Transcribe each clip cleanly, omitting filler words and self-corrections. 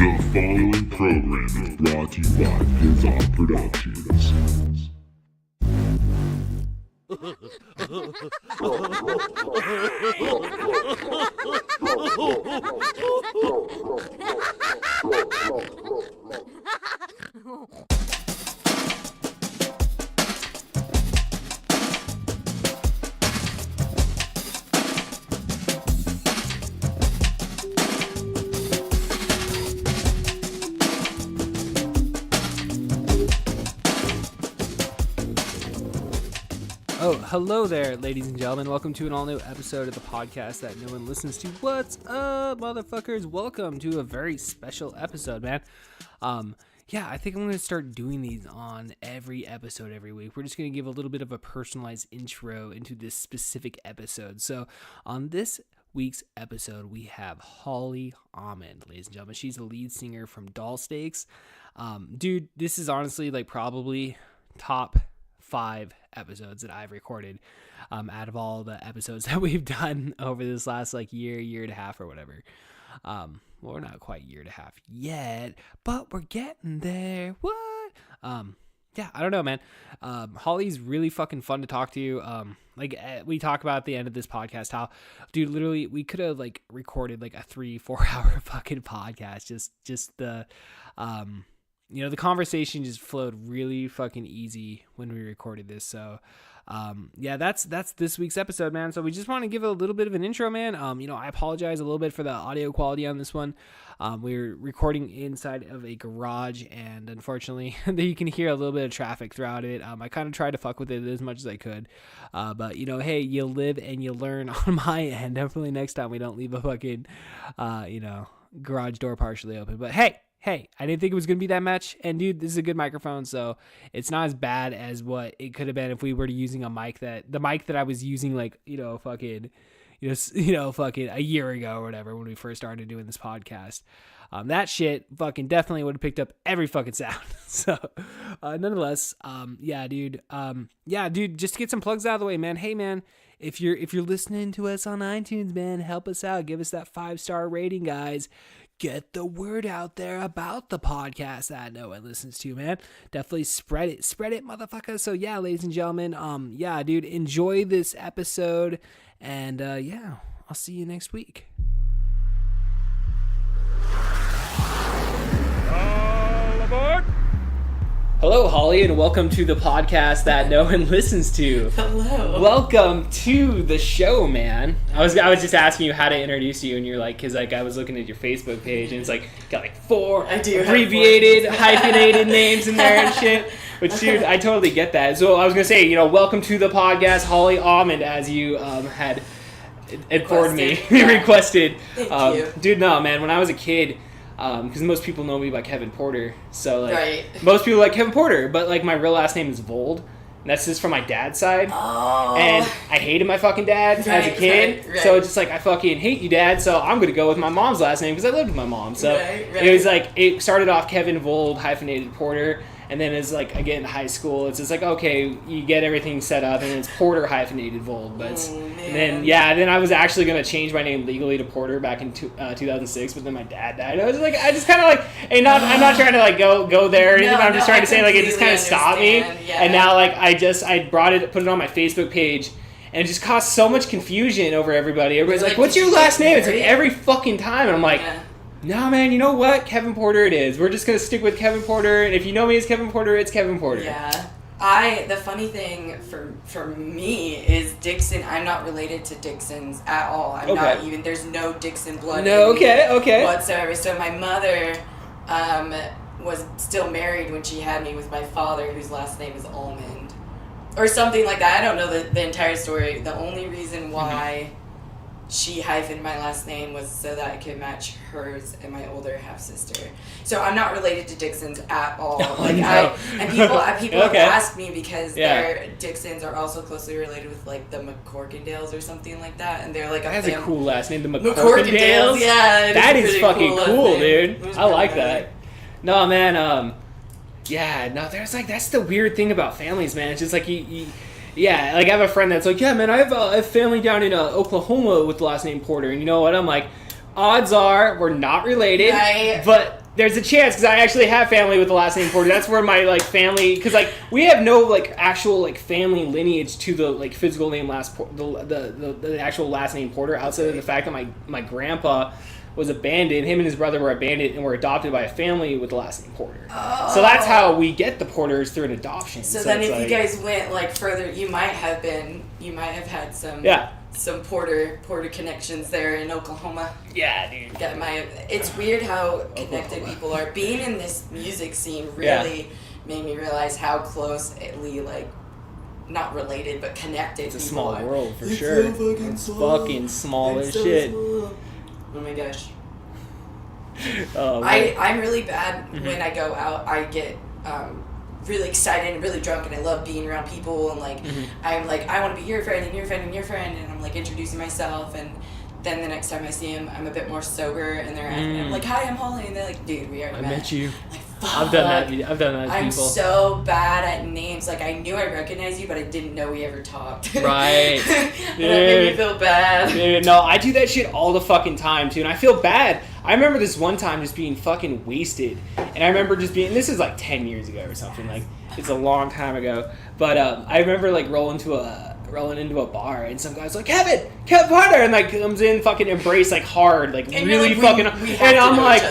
The following program is brought to you by Pizza Productions. Oh, hello there, ladies and gentlemen. Welcome to an all-new episode of the podcast that no one listens to. What's up, motherfuckers? Welcome to a very special episode, man. I think I'm going to start doing these on every episode every week. We're just going to give a little bit of a personalized intro into this specific episode. So, on this week's episode, we have Holly Almond, ladies and gentlemen. She's the lead singer from Doll Steaks. Dude, this is honestly like probably top 5 episodes that I've recorded out of all the episodes that we've done over this last like year and a half or whatever. Well, we're not quite year and a half yet, but we're getting there. What? I don't know, man. Holly's really fucking fun to talk to. We talk about at the end of this podcast how, dude, literally we could have like recorded like a 3-4 hour fucking podcast. Just the the conversation just flowed really fucking easy when we recorded this. So, that's this week's episode, man. So we just want to give it a little bit of an intro, man. I apologize a little bit for the audio quality on this one. We're recording inside of a garage, and unfortunately, you can hear a little bit of traffic throughout it. I kind of tried to fuck with it as much as I could. But hey, you live and you learn on my end. Hopefully next time we don't leave a fucking, garage door partially open. But hey, I didn't think it was going to be that much. And dude, this is a good microphone, so it's not as bad as what it could have been if we were using the mic that I was using like, fucking a year ago or whatever when we first started doing this podcast. That shit fucking definitely would have picked up every fucking sound. So, nonetheless, dude, just to get some plugs out of the way, man. Hey, man, if you're listening to us on iTunes, man, help us out. Give us that 5-star rating, guys. Get the word out there about the podcast that no one listens to, man. Definitely spread it, motherfucker. So yeah, ladies and gentlemen, dude, enjoy this episode, and I'll see you next week. All aboard! Hello, Holly, and welcome to the podcast that no one listens to. Hello. Welcome to the show, man. I was just asking you how to introduce you, and you're like, because like I was looking at your Facebook page, and it's like got like 4 abbreviated, hyphenated names in there and shit. But dude, I totally get that. So I was gonna say, welcome to the podcast, Holly Almond, as you had informed me, requested. Thank you. Dude, no, man. When I was a kid. Because most people know me by Kevin Porter, so like right. Most people like Kevin Porter, but like my real last name is Vold, and that's just from my dad's side. Oh. And I hated my fucking dad as a kid, right. So it's just like I fucking hate you, Dad. So I'm gonna go with my mom's last name because I lived with my mom. So right. It was like it started off Kevin Vold hyphenated Porter. And then it's like, I get into high school, it's just like, okay, you get everything set up, and it's Porter hyphenated Vold. But then I was actually going to change my name legally to Porter back in 2006, but then my dad died. I was like, I just kind of like, I'm not trying to like go there or anything, but I'm just trying to say like, it just kind of stopped me. Yeah. And now like, I put it on my Facebook page, and it just caused so much confusion over everybody. Everybody's like, what's your last name? It's like every fucking time. And I'm like, no, man, you know what? Kevin Porter it is. We're just going to stick with Kevin Porter. And if you know me as Kevin Porter, it's Kevin Porter. Yeah. The funny thing for me is Dixon. I'm not related to Dixons at all. I'm not even, there's no Dixon blood in me whatsoever. So my mother was still married when she had me with my father, whose last name is Almond. Or something like that. I don't know the entire story. The only reason why she hyphened my last name was so that I could match hers and my older half sister. So I'm not related to Dixons at all. People have asked me because their Dixons are also closely related with like the McCorkindales or something like that, and they're like that's a cool last name, the McCorkindales. Yeah, that is fucking cool, dude. I like that. No, man. There's like that's the weird thing about families, man. It's just like you Yeah, like I have a friend that's like, yeah, man, I have a family down in Oklahoma with the last name Porter, and you know what? I'm like, odds are we're not related, right. but there's a chance because I actually have family with the last name Porter. That's where my like family, because like we have no like actual like family lineage to the like physical name the actual last name Porter, outside of the fact that my grandpa was abandoned. Him and his brother were abandoned and were adopted by a family with the last name Porter. Oh. So that's how we get the Porters, through an adoption. So then, if you guys went like further, you might have had some. Yeah. Some Porter connections there in Oklahoma. Yeah, dude. It's weird how connected people are. Being in this music scene really made me realize how closely, like, not related, but connected. It's a small world, for sure. It's fucking small as shit. Oh my gosh. Oh, I'm really bad when I go out. I get really excited and really drunk, and I love being around people, and like I'm like, I want to be your friend and your friend and your friend, and I'm like introducing myself, and then the next time I see him, I'm a bit more sober, and they're asking, I'm like, hi, I'm Holly, and they're like, dude, we already met. I met you. I'm like, fuck. I've done that. I'm people. so bad at names. Like, I knew I recognized you, but I didn't know we ever talked. Right. That made me feel bad. Dude, no, I do that shit all the fucking time too, and I feel bad. I remember this one time just being fucking wasted, and I remember just being, this is like 10 years ago or something, like it's a long time ago, but I remember like rolling into a bar, and some guy's like, Kevin Potter, and like comes in, fucking embrace like hard, like and really like, fucking, and I'm like,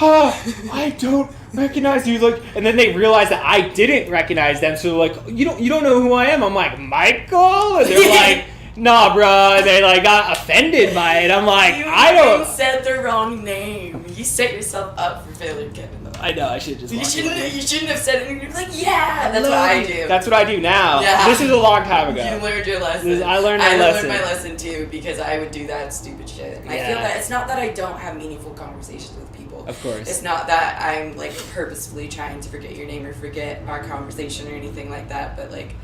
I don't recognize you, like, and then they realize that I didn't recognize them, so they're like, you don't know who I am. I'm like, Michael, and they're like, nah, bro, and they like got offended by it. I'm like, you said the wrong name. You set yourself up for failure, Kevin. Though. I know, I should just. You shouldn't have said it. You're like, yeah, that's what I do. That's what I do now. Yeah. This is a long time ago. You learned your lesson. I learned my lesson. I learned my lesson too, because I would do that stupid shit. And I feel that it's not that I don't have meaningful conversations with people. Of course. It's not that I'm like purposefully trying to forget your name or forget our conversation or anything like that. But like,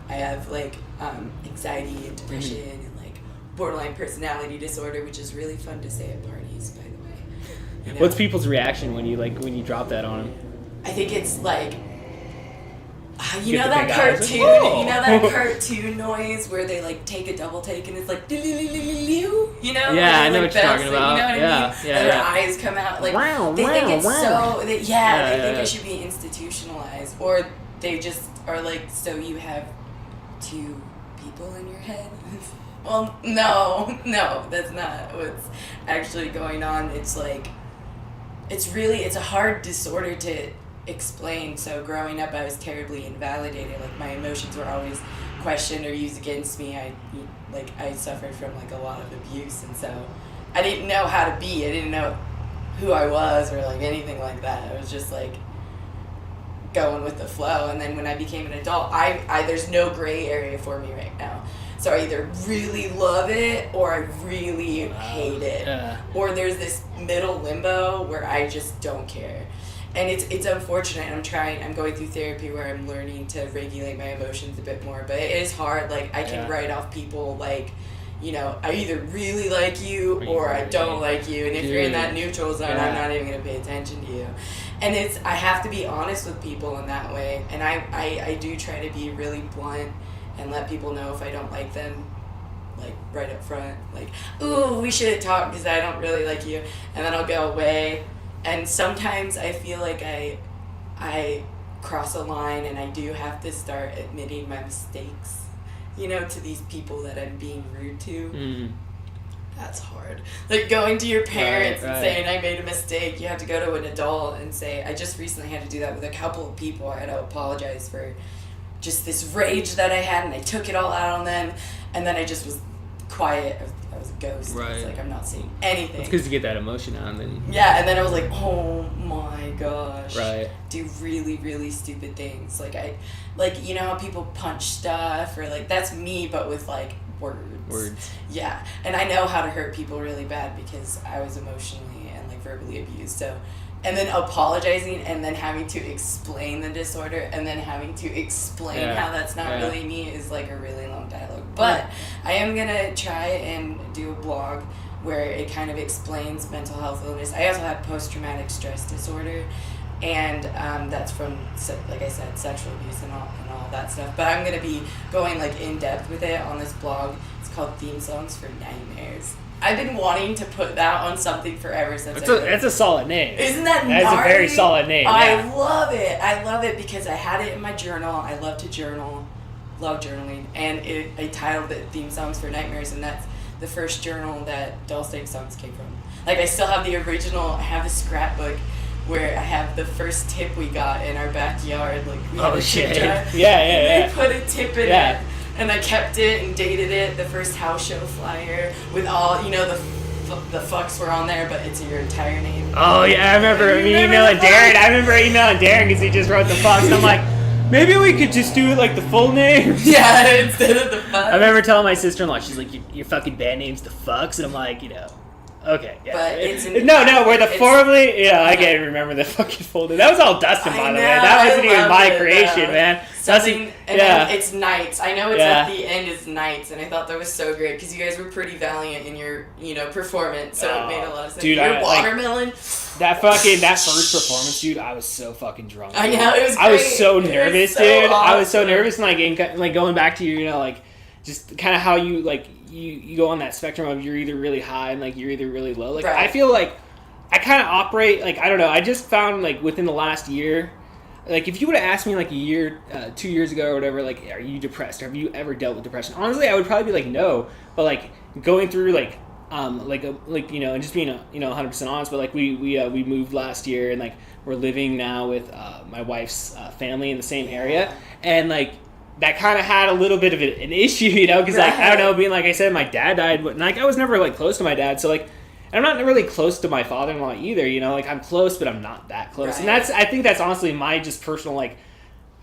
I have like anxiety and depression and like borderline personality disorder, which is really fun to say at parties, by the way. You know? What's people's reaction when you drop that on them? I think it's like, you know that cartoon noise where they like take a double take and it's like, you know? Yeah, I know like what you're talking about. You know what I mean? Yeah. Their eyes come out like they think it's so. They think it should be institutionalized, or they just are like, so you have two people in your head. Well, no, that's not what's actually going on. It's like, it's a hard disorder to explain. So growing up, I was terribly invalidated. Like, my emotions were always questioned or used against me. I suffered from like a lot of abuse, and so I didn't know how to be. I didn't know who I was or like anything like that. I was just like going with the flow. And then when I became an adult, I there's no gray area for me right now. So I either really love it or I really hate it. Yeah. Or there's this middle limbo where I just don't care. And it's unfortunate. I'm going through therapy where I'm learning to regulate my emotions a bit more. But it is hard. Like, I can write off people like, you know, I either really like you or I don't like you. And if you're in that neutral zone, I'm not even going to pay attention to you. And I have to be honest with people in that way. And I do try to be really blunt and let people know if I don't like them, like, right up front. Like, ooh, we should talk because I don't really like you. And then I'll go away. And sometimes I feel like I cross a line, and I do have to start admitting my mistakes, you know, to these people that I'm being rude to. Mm. That's hard. Like, going to your parents and saying I made a mistake. You have to go to an adult and say, I just recently had to do that with a couple of people. I had to apologize for just this rage that I had, and I took it all out on them, and then I just was quiet. I was a ghost. Right. It's like, I'm not saying anything. It's because you get that emotion out, and then... Yeah, and then I was like, oh my gosh. Right. Do really, really stupid things. Like, you know how people punch stuff, or like, that's me, but with like words. Yeah, and I know how to hurt people really bad because I was emotionally and like verbally abused, so... And then apologizing, and then having to explain the disorder, and then having to explain how that's not really me is like a really long dialogue. But I am going to try and do a blog where it kind of explains mental health illness. I also have post-traumatic stress disorder, and that's from, like I said, sexual abuse and all that stuff. But I'm going to be going like in depth with it on this blog. It's called Theme Songs for Nightmares. I've been wanting to put that on something forever since. It's a solid name. Isn't that gnarly? That's a very solid name. I love it. I love it because I had it in my journal. I love to journal. Love journaling. And I titled it Theme Songs for Nightmares, and that's the first journal that Dulce Songs came from. Like, I still have the original. I have a scrapbook where I have the first tip we got in our backyard. Like, we had a tip jar. They put a tip in it. And I kept it and dated it, the first house show flyer, with all, you know, the fucks were on there, but it's your entire name. Oh, yeah, I remember emailing Darren. I remember emailing Darren because he just wrote the fucks. And I'm like, maybe we could just do it like the full name. Yeah, instead of the fucks. I remember telling my sister-in-law, she's like, your fucking band name's the fucks? And I'm like, you know. Okay, yeah. But it's where the formerly, I can't remember the fucking folder. That was all Dustin, by the way. That wasn't even my creation, man. Something, and then it's Nights. I know it's at the end is Nights, and I thought that was so great because you guys were pretty valiant in your, performance, so it made a lot of sense. Dude, your watermelon. That first performance, dude, I was so fucking drunk. I know, it was great. I was so nervous, dude. Awesome. I was so nervous, and like going back to you, just kind of how you, like, you go on that spectrum of you're either really high and, like, you're either really low. Like, I feel like I kind of operate, like, I don't know, I just found, like, within the last year, like, if you would have asked me, like, a year, 2 years ago or whatever, like, are you depressed? Have you ever dealt with depression? Honestly, I would probably be like, no. But, like, going through, like, and just being, 100% honest, but, like, we moved last year, and, like, we're living now with my wife's family in the same area, and, like, that kind of had a little bit of an issue, because, like, I don't know, being, like I said, my dad died, but, like, I was never, like, close to my dad, so, like, I'm not really close to my father-in-law either, like, I'm close, but I'm not that close, and I think that's honestly my just personal, like,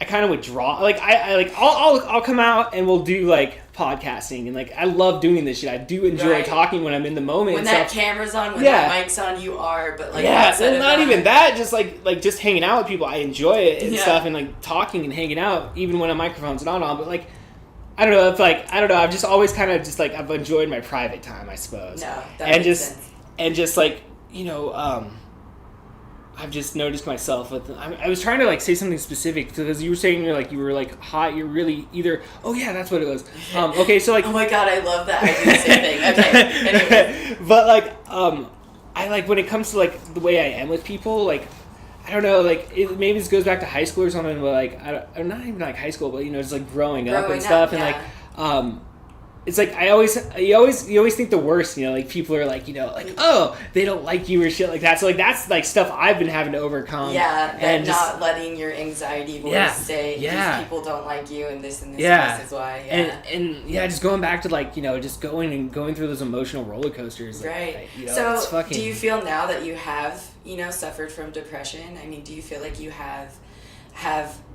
I kind of withdraw, like, I'll come out and we'll do, like, podcasting, and, like, I love doing this shit. I do enjoy talking when I'm in the moment. When that camera's on, when that mic's on, you are, but, like, well, not even that, just, like, just hanging out with people, I enjoy it and stuff, and, like, talking and hanging out, even when a microphone's not on, but, like, I don't know, it's, like, I don't know, I've just always kind of just, like, I've enjoyed my private time, I suppose. No, that makes sense. And just, like, I've just noticed myself with. I was trying to, like, say something specific because you were saying you were like hot. You're really either. Oh yeah, that's what it was. Okay, so, like. Oh my god, I love that. I do the same thing. Okay. Anyway. But, like, I, like, when it comes to, like, the way I am with people, like, I don't know, like, maybe this goes back to high school or something, but, like, I'm not even, like, high school, but, just, like, growing up and stuff, and, like, it's like you always think the worst, like, people are like, like, oh, they don't like you or shit like that. So, like, that's, like, stuff I've been having to overcome. Yeah, and not letting your anxiety voice say these people don't like you and this and this is why. Yeah. And just going back to, like, just going through those emotional roller coasters. Right. Like, so it's fucking... do you feel now that you have, suffered from depression? I mean, do you feel like you have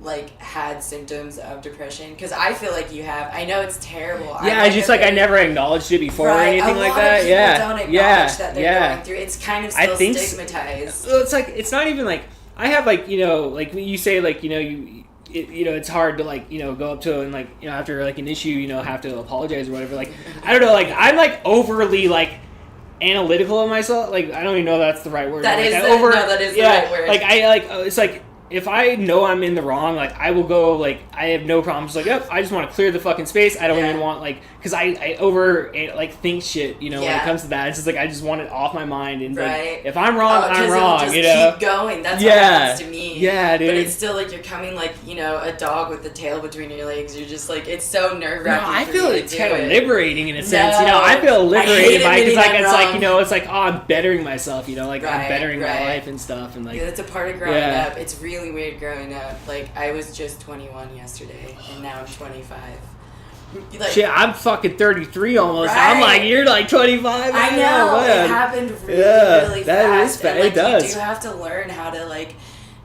like had symptoms of depression? Because I feel like you have. I know it's terrible. Yeah, I never acknowleded it before or anything like that. Yeah, don't acknowledge that they're going through. It's kind of still stigmatized. Well, it's like, it's not even like I have, like, like you say, like, it's hard to, like, go up to and, like, after, like, an issue, have to apologize or whatever. Like, I don't know, like, I'm, like, overly, like, analytical of myself. Like, I don't even know if that's the right word. That is the right word. Like, it's like, if I know I'm in the wrong, like, I will go, like, I have no problems. Like, yep, I just want to clear the fucking space. I don't even want, like, because I think shit, when it comes to that. It's just, like, I just want it off my mind. And, like, if I'm wrong, I'm wrong, just keep going. That's what happens to me. Yeah, dude. But it's still, like, you're coming, like, a dog with the tail between your legs. You're just, like, it's so nerve-wracking. No, I feel it's kind of liberating in a sense. I feel liberated by it because, like, it's like, oh, I'm bettering myself, like, I'm bettering my life and stuff. And, like, yeah, that's a part of growing up. It's really weird growing up. Like, I was just 21 yesterday, and now I'm 25. Like, shit, I'm fucking 33 almost. Right? I'm like, you're like 25. I know. It happened really fast. And, like, it does. You do have to learn how to, like,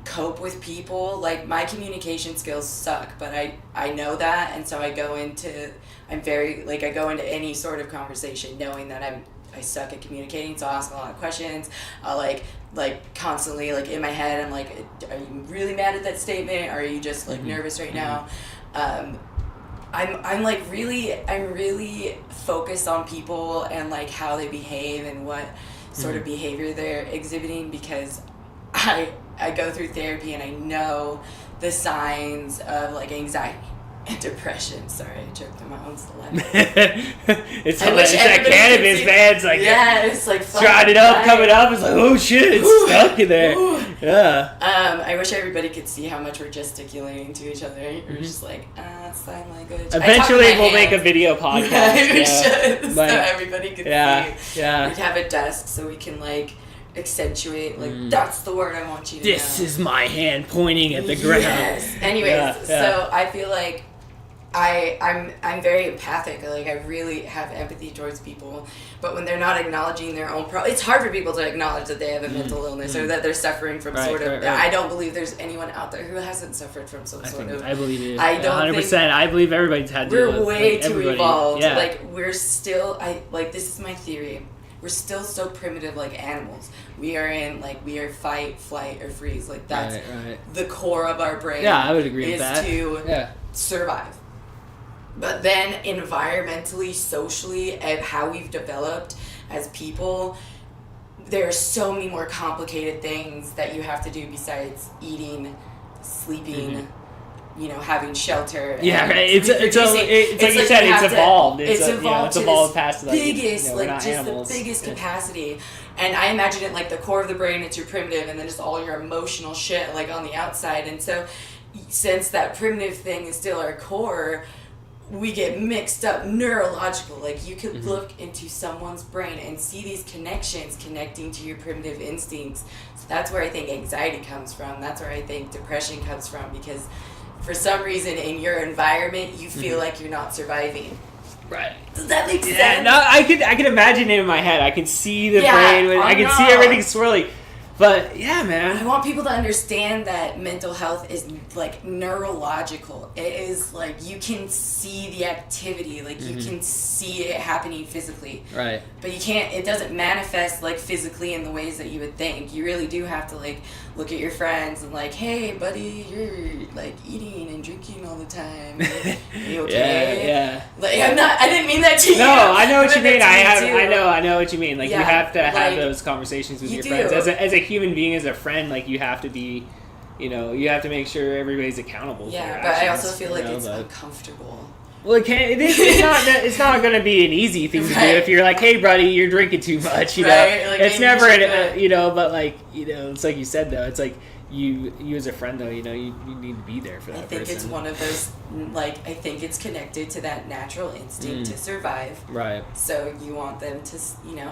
cope with people. Like, my communication skills suck, but I know that, and so I go into any sort of conversation knowing that I suck at communicating, so I ask a lot of questions. I'll, like constantly, like, in my head, I'm like, are you really mad at that statement? Or are you just, like, nervous right now? I'm really focused on people and, like, how they behave and what sort of behavior they're exhibiting, because I go through therapy and I know the signs of, like, anxiety and depression. Sorry, I choked on my own saliva. It's that cannabis, man. It's like, it's like tried it up, coming up. It's like, oh shit, it's stuck in there. Yeah. I wish everybody could see how much we're gesticulating to each other. We're just like, sign language. Eventually, we'll make a video podcast. We should, so everybody could see. Yeah. We'd have a desk so we can like accentuate, like that's the word I want you to know. This is my hand pointing at the ground. Yes. Anyways, so I feel like I'm very empathic. Like I really have empathy towards people, but when they're not acknowledging their own it's hard for people to acknowledge that they have a mental illness or that they're suffering from sort of. Right. I don't believe there's anyone out there who hasn't suffered from some sort of. I believe it. I don't 100%. I believe everybody's had. We're way too everybody. evolved. Yeah. Like we're still. This is my theory. We're still so primitive like animals. We are fight, flight, or freeze. Like that's the core of our brain. Yeah, I would agree with that. Is to survive. But then environmentally, socially, and how we've developed as people, there are so many more complicated things that you have to do besides eating, sleeping, having shelter. Yeah, right. It's like you said, it's evolved. It's evolved past biggest, the biggest capacity. And I imagine it like the core of the brain, it's your primitive, and then just all your emotional shit like on the outside. And so, since that primitive thing is still our core, we get mixed up neurological. Like you could look into someone's brain and see these connections connecting to your primitive instincts. So that's where I think anxiety comes from. That's where I think depression comes from, because for some reason in your environment you feel like you're not surviving. Right. Does that make sense? Yeah, no, I could imagine it in my head. I can see the brain. I can see everything swirling. But yeah, man. I want people to understand that mental health is like neurological. It is like you can see the activity, like you can see it happening physically. Right. But you can't. It doesn't manifest like physically in the ways that you would think. You really do have to like look at your friends and like, hey, buddy, you're like eating and drinking all the time. Are you okay? Yeah. Like I didn't mean that to you. No, I know what you mean. I know what you mean. Like you have to have those conversations with your friends as a human being, as a friend. Like you have to be, you have to make sure everybody's accountable. Yeah, for their but actions, I also feel like it's uncomfortable. Well, it's not going to be an easy thing to do if you're like, hey, buddy, you're drinking too much. You know, like, it's never but like it's like you said though, it's like. You as a friend though, you need to be there for that person. I think it's one of those, I think it's connected to that natural instinct to survive. Right. So you want them to,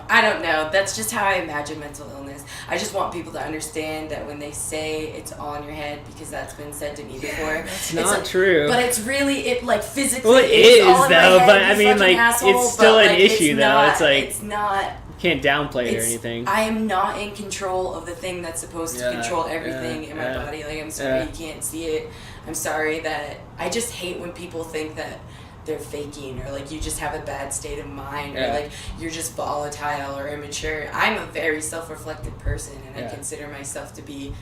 I don't know. That's just how I imagine mental illness. I just want people to understand that when they say it's on your head, because that's been said to me before. That's not true. But it's really, physically. Well, it is all though, head, but I mean, it's still an issue though. It's not. Can't downplay it or anything. I am not in control of the thing that's supposed to control everything in my body. Like, I'm sorry you can't see it. I'm sorry that I just hate when people think that they're faking, or like you just have a bad state of mind, or like you're just volatile or immature. I'm a very self-reflective person, and I consider myself to be,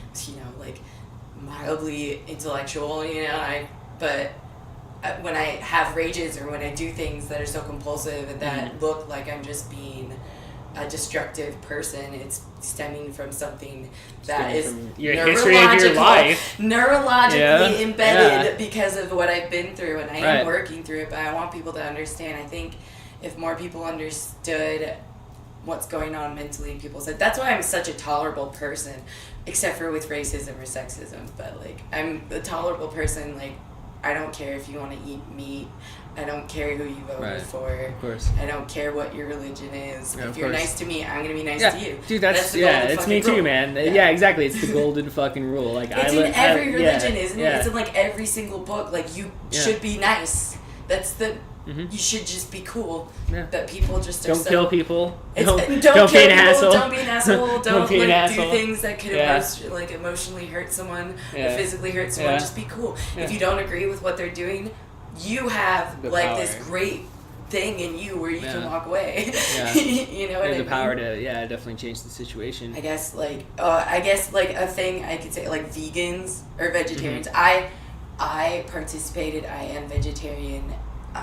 mildly intellectual. But when I have rages or when I do things that are so compulsive and that look like I'm just being a destructive person, it's stemming from something that is your history of your life, neurologically embedded because of what I've been through, and I am working through it. But I want people to understand. I think if more people understood what's going on mentally in people's head, that's why I'm such a tolerable person, except for with racism or sexism. But I'm a tolerable person. I don't care if you want to eat meat. I don't care who you voted for. Of course. I don't care what your religion is. Yeah, if you're nice to me, I'm gonna be nice to you. Dude, it's me too, man. Yeah, exactly. It's the golden fucking rule. It's in every religion, isn't it? It's in every single book. You should be nice. That's the. You should just be cool. Yeah. But people just don't kill people. Don't be an asshole. Don't be an asshole. Don't do things that could emotionally hurt someone or physically hurt someone. Just be cool. Yeah. If you don't agree with what they're doing, you have this great thing in you where you can walk away. Yeah. You know what I mean? The power to definitely change the situation. I guess a thing I could say vegans or vegetarians. I participated. I am vegetarian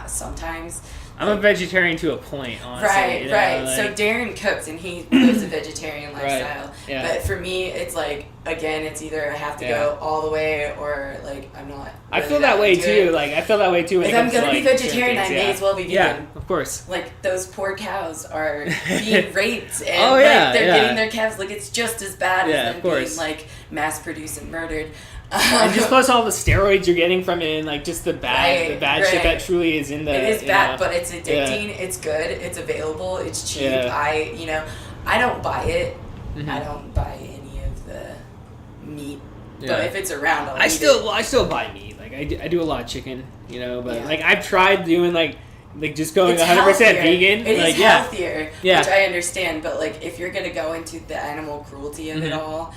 sometimes. I'm a vegetarian to a point, honestly. Right, you know, right. like... So Darren cooks and he lives a vegetarian lifestyle. Right. Yeah. But for me, it's like, again, it's either I have to go all the way or like I'm not. Really I feel that way too. It. Like I feel that way too. If I'm gonna be vegetarian, I may as well be vegan. Yeah, of course. Like those poor cows are being raped and they're getting their calves. Like it's just as bad as them being like mass produced and murdered. And just plus all the steroids you're getting from it, and like just the bad shit that truly is in the. It is bad, but it's addicting. Yeah. It's good. It's available. It's cheap. Yeah. I don't buy it. Mm-hmm. I don't buy any of the meat. Yeah. But if it's around, I still buy meat. Like I do a lot of chicken, But like I've tried doing like just going 100% vegan. It like, is healthier, which I understand. But like if you're gonna go into the animal cruelty of it all.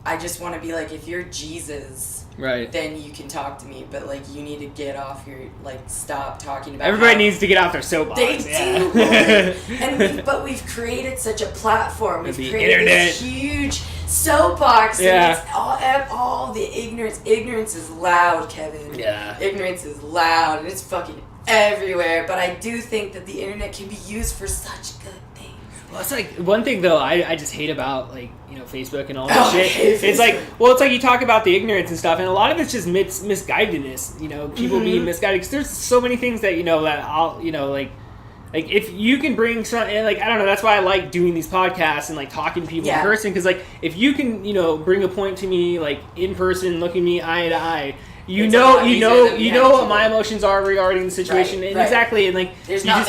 I just want to be like, if you're Jesus, then you can talk to me. But like, you need to get off your stop talking about. Everybody needs to get off their soapbox. They do, but we've created such a platform. We've created this huge soapbox. Yeah, and all the ignorance. Ignorance is loud, Kevin. Yeah, ignorance is loud, and it's fucking everywhere. But I do think that the internet can be used for such good things. Well, it's like one thing though I just hate about Facebook and all that shit. It's like you talk about the ignorance and stuff, and a lot of it's just misguidedness. People being misguided because there's so many things that that I'll like if you can bring some and I don't know. That's why I like doing these podcasts and talking to people in person because if you can bring a point to me in person, looking me eye to eye. You know what my emotions are regarding the situation, and exactly, and there's not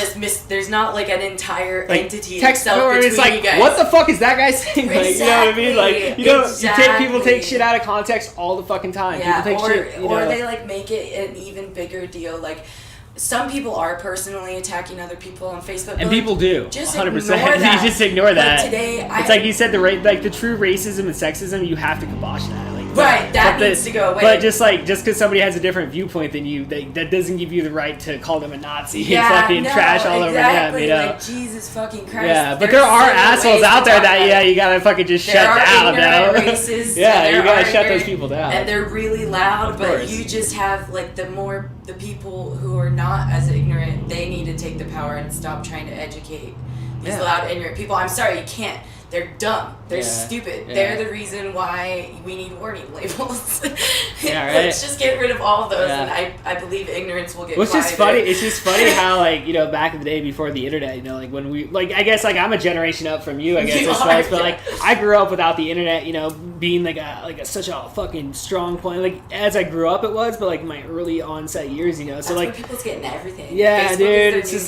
there's not an entire entity. Text or it's you guys. What the fuck is that guy saying? Exactly. You know what I mean? People take shit out of context all the fucking time. Yeah, people take shit, or they make it an even bigger deal. Some people are personally attacking other people on Facebook, and people do. Just 100%. You just ignore that. Today, it's like you said, the true racism and sexism. You have to kibosh that. That needs to go away. But just because somebody has a different viewpoint than you, that doesn't give you the right to call them a Nazi and fucking trash all over them. Jesus fucking Christ. Yeah, but there are assholes out there that you gotta fucking just shut down. Racists. You gotta shut those people down. And they're really loud, but you just have the people who are not as ignorant, they need to take the power and stop trying to educate these loud ignorant people. I'm sorry, you can't. They're dumb. They're stupid. They're the reason why we need warning labels. Let's just get rid of all of those, and I believe ignorance will get quieter. It's just funny how back in the day before the internet, when we I guess I'm a generation up from you, I guess but I grew up without the internet, being such a fucking strong point. As I grew up, it was, but my early onset years, so that's when people's getting everything. Yeah, Facebook dude. It's just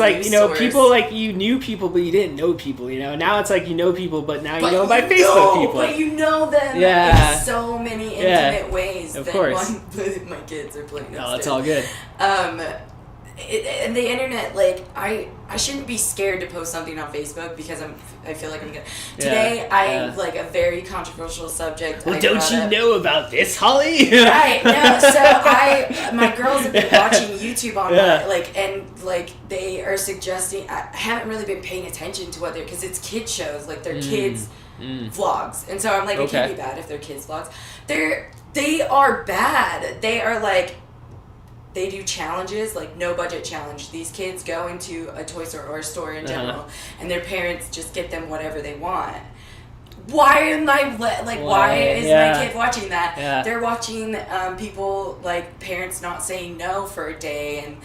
people you knew people, but you didn't know people. Now it's you know people, but now you know by Facebook people. But you know them in so many intimate ways. Of course. My kids are playing upstairs. No, it's all good. And the internet, I shouldn't be scared to post something on Facebook because I feel like I'm gonna. Today, I have a very controversial subject. Well, don't you know about this, Holly? Right. No. So my girls have been watching YouTube on that, and they are suggesting. I haven't really been paying attention to what they're because it's kid shows, they're kids vlogs, and so I'm it can't be bad if they're kids vlogs. They are bad. They are they do challenges, no budget challenge. These kids go into a Toys R Us store in general, and their parents just get them whatever they want. Why am I why is my kid watching that? Yeah. They're watching people parents not saying no for a day and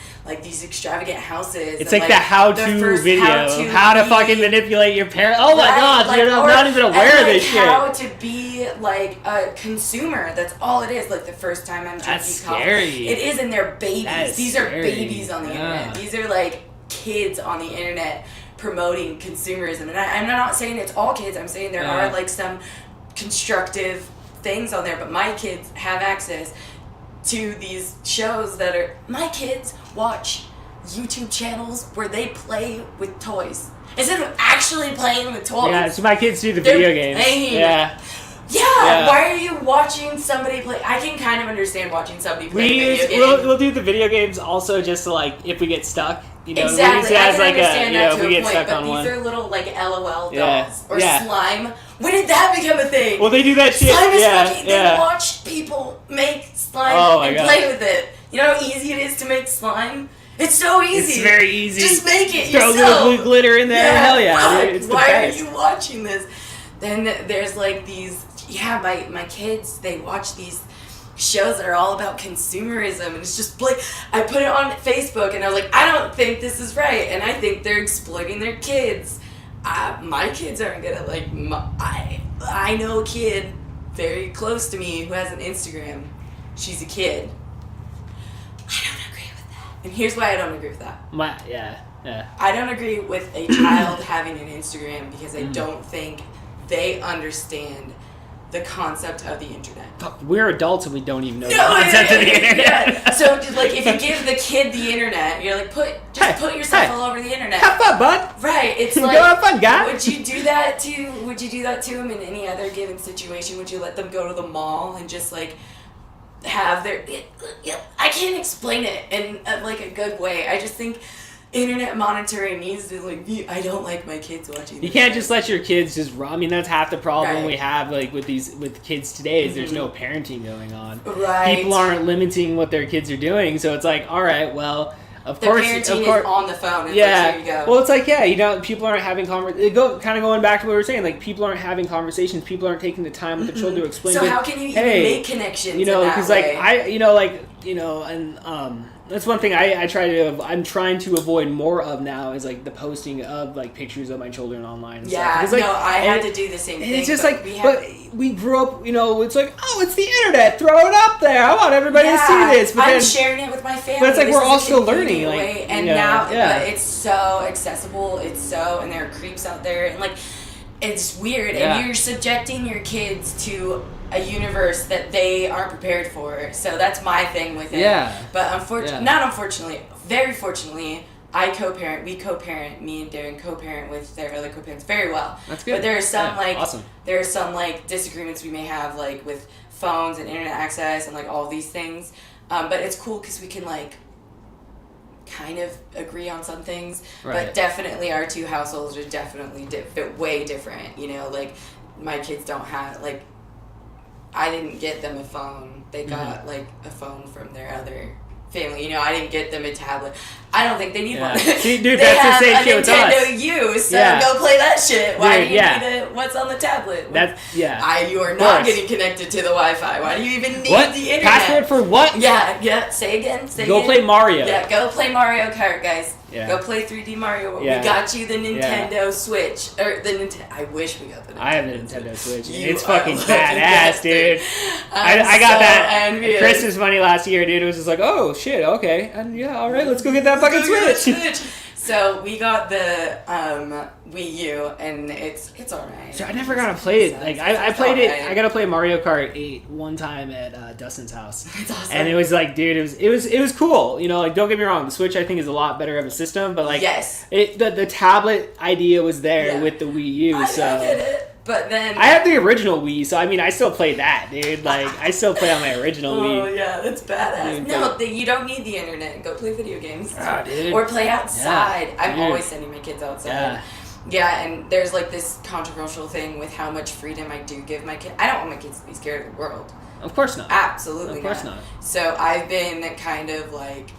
these extravagant houses. It's the how-to video, how to fucking manipulate your parents. Oh my god, I'm not even aware of this shit. How to be a consumer. That's all it is. The first time I'm drinking coffee. It is, and they're babies. These are babies on the internet. These are kids on the internet. Promoting consumerism, and I'm not saying it's all kids. I'm saying there are some constructive things on there, but my kids have access to these shows that are. My kids watch YouTube channels where they play with toys instead of actually playing with toys. Yeah, so my kids do the video games. Yeah, why are you watching somebody play? I can kind of understand watching somebody play video games. We'll do the video games also just to if we get stuck. Exactly. I can understand that to we a get point, stuck but on these one. are little LOL dolls or slime. When did that become a thing? Well, they do that shit. Slime is fucking. They watch people make slime and play with it. You know how easy it is to make slime? It's so easy. It's very easy. Just make it Throw yourself. a little glitter in there. Hell yeah. Dude, it's why the best. are you watching this? Then there's like these, my kids, they watch these shows that are all about consumerism, and it's just like, I put it on Facebook and I was like, I don't think this is right, and I think they're exploiting their kids. My kids aren't gonna like, I know a kid very close to me who has an Instagram. She's a kid. I don't agree with that. And here's why I don't agree with that. Yeah. I don't agree with a child having an Instagram because I don't think they understand the concept of the internet. We're adults and we don't even know the concept of the internet. Yeah. So, like, if you give the kid the internet, you're like, put yourself all over the internet. Have fun, bud. Right. It's like, go have fun, guy. Would you do that to them in any other given situation? Would you let them go to the mall and just like have their? I can't explain it in like a good way. I just think internet monitoring needs to like be. I don't like my kids watching this. You can't just let your kids just run. I mean, that's half the problem Right. we have like with kids today is there's no parenting going on. Right. People aren't limiting what their kids are doing, so it's like, all right, well, of The course, parenting of course, is on the phone. It's yeah. like, here you go. Well, it's like, people aren't having kind of going back to what we were saying, like people aren't having conversations. People aren't taking the time with their children to explain. So how can you even make connections? Because that's one thing I'm trying to avoid more of now is like the posting of like pictures of my children online. And yeah, stuff. I had to do the same thing. It's just we grew up, it's like, oh, it's the internet, throw it up there. I want everybody to see this. But I'm sharing it with my family. But it's like this we're is all a still learning. convenient Like, way. And but it's so accessible. And there are creeps out there, and like, it's weird. Yeah. And you're subjecting your kids to a universe that they aren't prepared for. So that's my thing with it. Yeah. But very fortunately, we co-parent, me and Darren co-parent with their other co-parents very well. That's good. But there are some awesome. there are some like disagreements we may have like with phones and internet access and like all these things. But it's cool because we can like kind of agree on some things. Right. But definitely our two households are definitely way different. Like my kids don't have like. I didn't get them a phone. They got like a phone from their other family. I didn't get them a tablet. I don't think they need one. See, dude, they that's the same have shit a with Nintendo us. U, so go play that shit. Why do you need what's on the tablet? You are not getting connected to the Wi-Fi. Why do you even need the internet? Password for what? Yeah. Say again. Go play Mario. Yeah, go play Mario Kart, guys. Yeah. Go play 3D Mario. Yeah. We got you the Nintendo Switch. Or the Nintendo. I wish we got the Nintendo I have the Nintendo Switch. You It's fucking badass, bastard. dude. I got that envious. Christmas money last year, dude. It was just like, oh shit, okay, and yeah, all right, let's go get that fucking Switch. So we got the Wii U, and it's alright. So I never got to play it. Like I played it. I got to play Mario Kart 8 one time at Dustin's house. It's awesome. And it was like, dude, it was cool. Like, don't get me wrong, the Switch I think is a lot better of a system, but like, yes, the tablet idea was there with the Wii U. I So get it. But then I have the original Wii, so I mean, I still play that, dude. Like, I still play on my original Wii. Oh yeah, that's badass. You don't need the internet. Go play video games. Dude. Or play outside. Yeah, I'm dude. always sending my kids outside. Yeah, and there's like this controversial thing with how much freedom I do give my kids. I don't want my kids to be scared of the world. Of course not. Absolutely Of course not. So I've been kind of like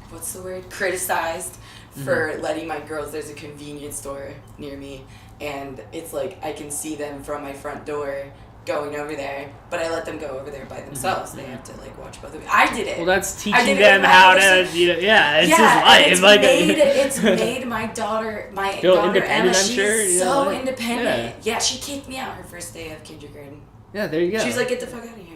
what's the word? Criticized for letting my girls. There's a convenience store near me, and it's like I can see them from my front door going over there, but I let them go over there by themselves. They have to like watch both of me. I did it. Well, that's teaching them how to. It's his life. It's made my daughter Emma. She's so independent. Yeah, she kicked me out her first day of kindergarten. Yeah, there you go. She's like, get the fuck out of here.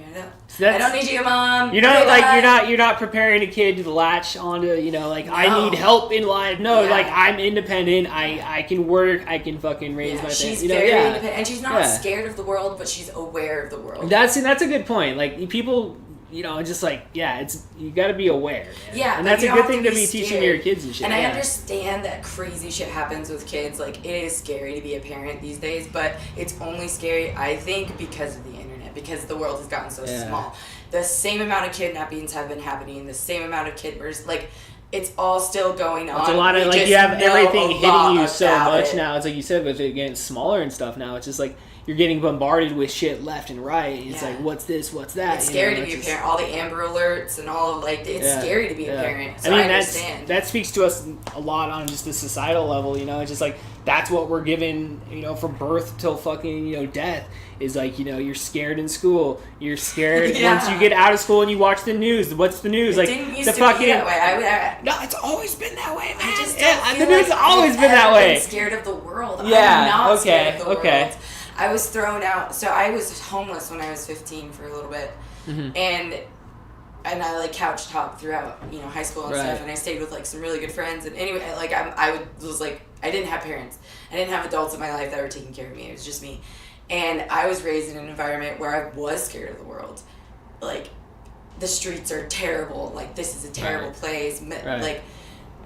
I don't need you, Mom. You're not preparing a kid to latch onto, I need help in life. No, like, I'm independent. I can work. I can fucking raise my She's thing. very independent, and she's not scared of the world, but she's aware of the world. That's a good point. Like, people, just like, you got to be aware. Man. Yeah, and that's a good thing to be teaching your kids and shit. And I understand that crazy shit happens with kids. Like, it is scary to be a parent these days, but it's only scary, I think, because of the internet. Because the world has gotten so small. The same amount of kidnappings have been happening. The same amount of kid murders. Like, it's all still going on. It's a lot of, like, you have everything hitting you so much now. It's like you said, with it getting smaller and stuff now, it's just like, you're getting bombarded with shit left and right. It's like, what's this, what's that? It's scary to be a parent. All the Amber Alerts and all of, like, it's scary to be a parent. So I understand. That speaks to us a lot on just the societal level, you know? It's just like, that's what we're given, you know, from birth till fucking, you know, death. Is like, you know, you're scared in school. You're scared once you get out of school and you watch the news. What's the news? It didn't used to be that way. No, it's always been that way, man. I just don't feel the news has always been that way. Been scared of the world. Yeah. I'm not scared of the world. I was thrown out. So I was homeless when I was 15 for a little bit, and I like couch hopped throughout, you know, high school and stuff, and I stayed with like some really good friends. And anyway, like I didn't have parents. I didn't have adults in my life that were taking care of me. It was just me. And I was raised in an environment where I was scared of the world. Like, the streets are terrible. Like, this is a terrible place.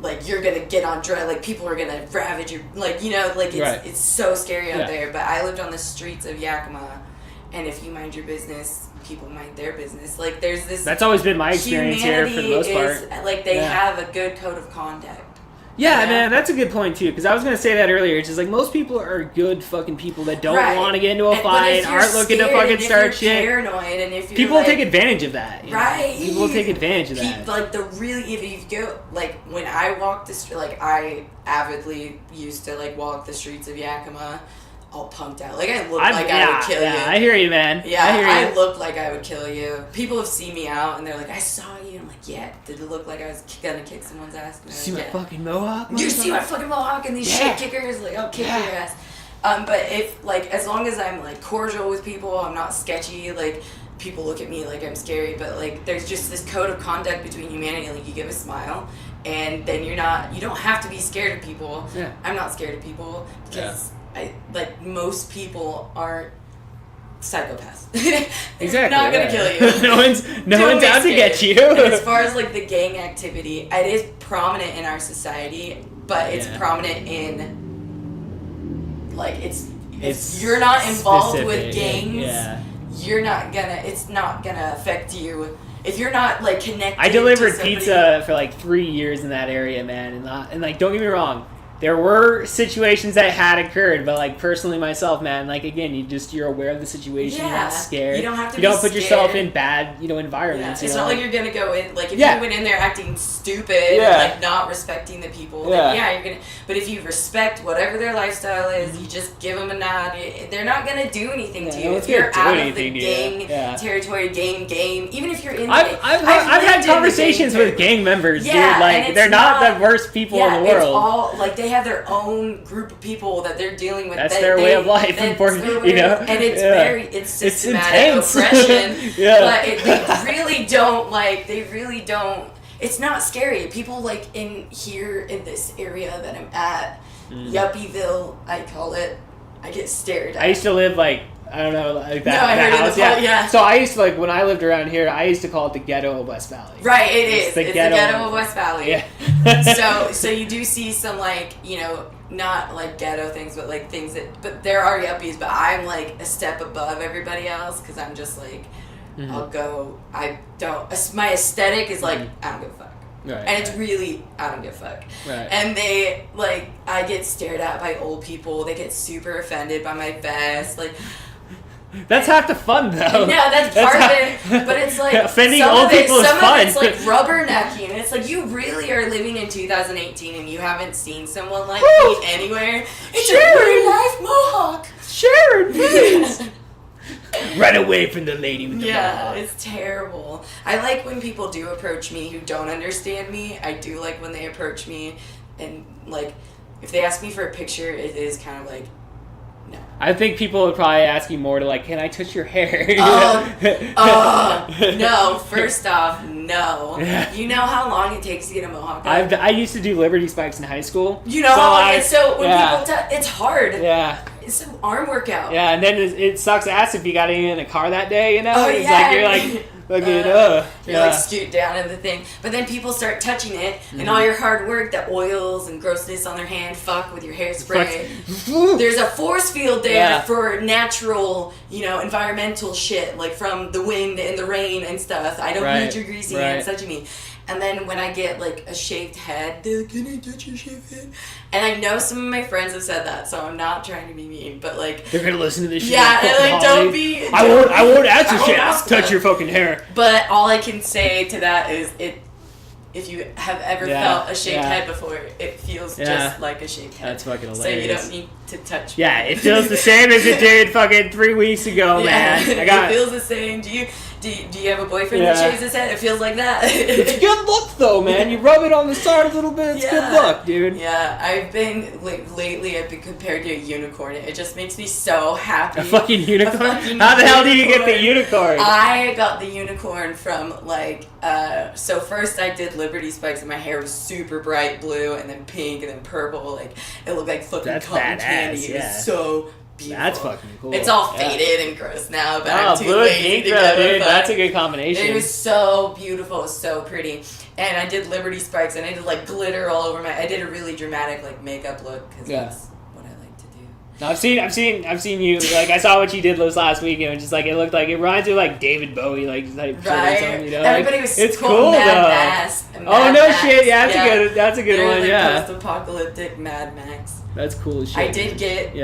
Like you're gonna get on drugs. Like, people are gonna ravage you. Like, you know, like it's so scary out there. But I lived on the streets of Yakima, and if you mind your business, people mind their business. Like, there's this. That's always been my experience here for the most part. Like, they have a good code of conduct. Yeah, man, that's a good point, too, because I was going to say that earlier. It's just like, most people are good fucking people that don't want to get into a fight, aren't looking to fucking start shit. Paranoid, and if you're people will take advantage of that. Right. Know? People will take advantage of that. Like, if you go, like, when I walk the street, like, I avidly used to, like, walk the streets of Yakima all punked out. Like, I look like I would kill you. I hear you, man. Yeah, I look like I would kill you. People have seen me out, and they're like, I saw you. I'm like, yeah, did it look like I was gonna kick someone's ass? See my fucking mohawk? You see my fucking mohawk and these shit kickers? Like, I'll kick your ass. But if, like, as long as I'm, like, cordial with people, I'm not sketchy, like, people look at me like I'm scary, but, like, there's just this code of conduct between humanity. Like, you give a smile, and then you don't have to be scared of people. Yeah. I'm not scared of people, because most people aren't psychopaths. Exactly. Not gonna kill you. no one's out to get you. And as far as, like, the gang activity, it is prominent in our society, but it's prominent in, like, it's if you're not involved with gangs, it's not gonna affect you. If you're not, like, connected. I delivered pizza for like 3 years in that area, man, and like, don't get me wrong, there were situations that had occurred, but, like, personally myself, man, like, again, you're aware of the situation, you're not scared. You don't have to You don't put yourself in bad, you know, environments. It's not like you're gonna go in, like, if you went in there acting stupid, like, not respecting the people, then you're gonna, but if you respect whatever their lifestyle is, you just give them a nod, they're not gonna do anything to you. If you're out of the gang territory, game, even if you're in I've had conversations with gang members, dude, like, they're not the worst people in the world. It's all, like, they have their own group of people that they're dealing with. That's their way of life, you know? And it's systematic oppression. But they really don't, it's not scary. People, like, in this area that I'm at, Yuppieville, I call it, I get stared at. I used to live, like, I don't know, like that house. So I used to, like, when I lived around here, I used to call it the ghetto of West Valley. Right, it's the ghetto of West Valley. Yeah. so you do see some, like, you know, not like ghetto things, but like things but there are yuppies, but I'm like a step above everybody else, because I'm just like, my aesthetic is like, I don't give a fuck. Right, and it's really, I don't give a fuck. Right. And they, like, I get stared at by old people. They get super offended by my vest. Like, that's half the fun, though. Yeah, that's part of it. But it's like, offending old people is fun. Some of it's like rubbernecking. And it's like, you really are living in 2018 and you haven't seen someone like me anywhere. It's a real life mohawk. Sharon, please. Run away from the lady with the mohawk. It's terrible. I like when people do approach me who don't understand me. I do like when they approach me, and, like, if they ask me for a picture, it is kind of like, no. I think people would probably ask you more to, like, can I touch your hair? No. First off, no. You know how long it takes to get a mohawk? I used to do Liberty Spikes in high school. You know how long? So when people it's hard. Yeah. It's an arm workout. Yeah, and then it sucks ass if you got in a car that day, you know? It's like you're like, you're like scoot down in the thing. But then people start touching it, and all your hard work, the oils and grossness on their hand, fuck with your hairspray. There's a force field there for natural, you know, environmental shit, like from the wind and the rain and stuff. I don't need your greasy hands touching me. And then when I get like a shaved head, they're like, "Can I touch your shaved head?" And I know some of my friends have said that, so I'm not trying to be mean, but like they're gonna listen to this shit. Yeah, and like don't be. I won't answer shit. Touch your fucking hair. But all I can say to that is it. If you have ever felt a shaved head before, it feels just like a shaved head. That's fucking hilarious. So you don't need to touch. Yeah, it feels the same as it did fucking 3 weeks ago, man. It feels the same. Do you have a boyfriend that shaves his head? It feels like that. It's good look though, man. You rub it on the side a little bit. It's good look, dude. Yeah, I've been lately. I've been compared to a unicorn. It just makes me so happy. A fucking unicorn. How the hell do you get the unicorn? I got the unicorn from like. So first I did Liberty spikes, and my hair was super bright blue, and then pink, and then purple. Like it looked like fucking cotton candy. It was so. Beautiful. That's fucking cool. It's all faded and gross now, but I'm too lazy to go. Dude, that's a good combination. It was so beautiful, it was so pretty, and I did Liberty spikes, and I did like glitter all over I did a really dramatic like makeup look because that's what I like to do. No, I've seen you. Like I saw what you did last week, and just like it looked like it reminds you of like David Bowie, like right. You know, everybody like, was it's cool Mad though. Max, Oh no shit! Yeah, that's a good one. Like yeah, post-apocalyptic Mad Max. That's cool as shit. I did get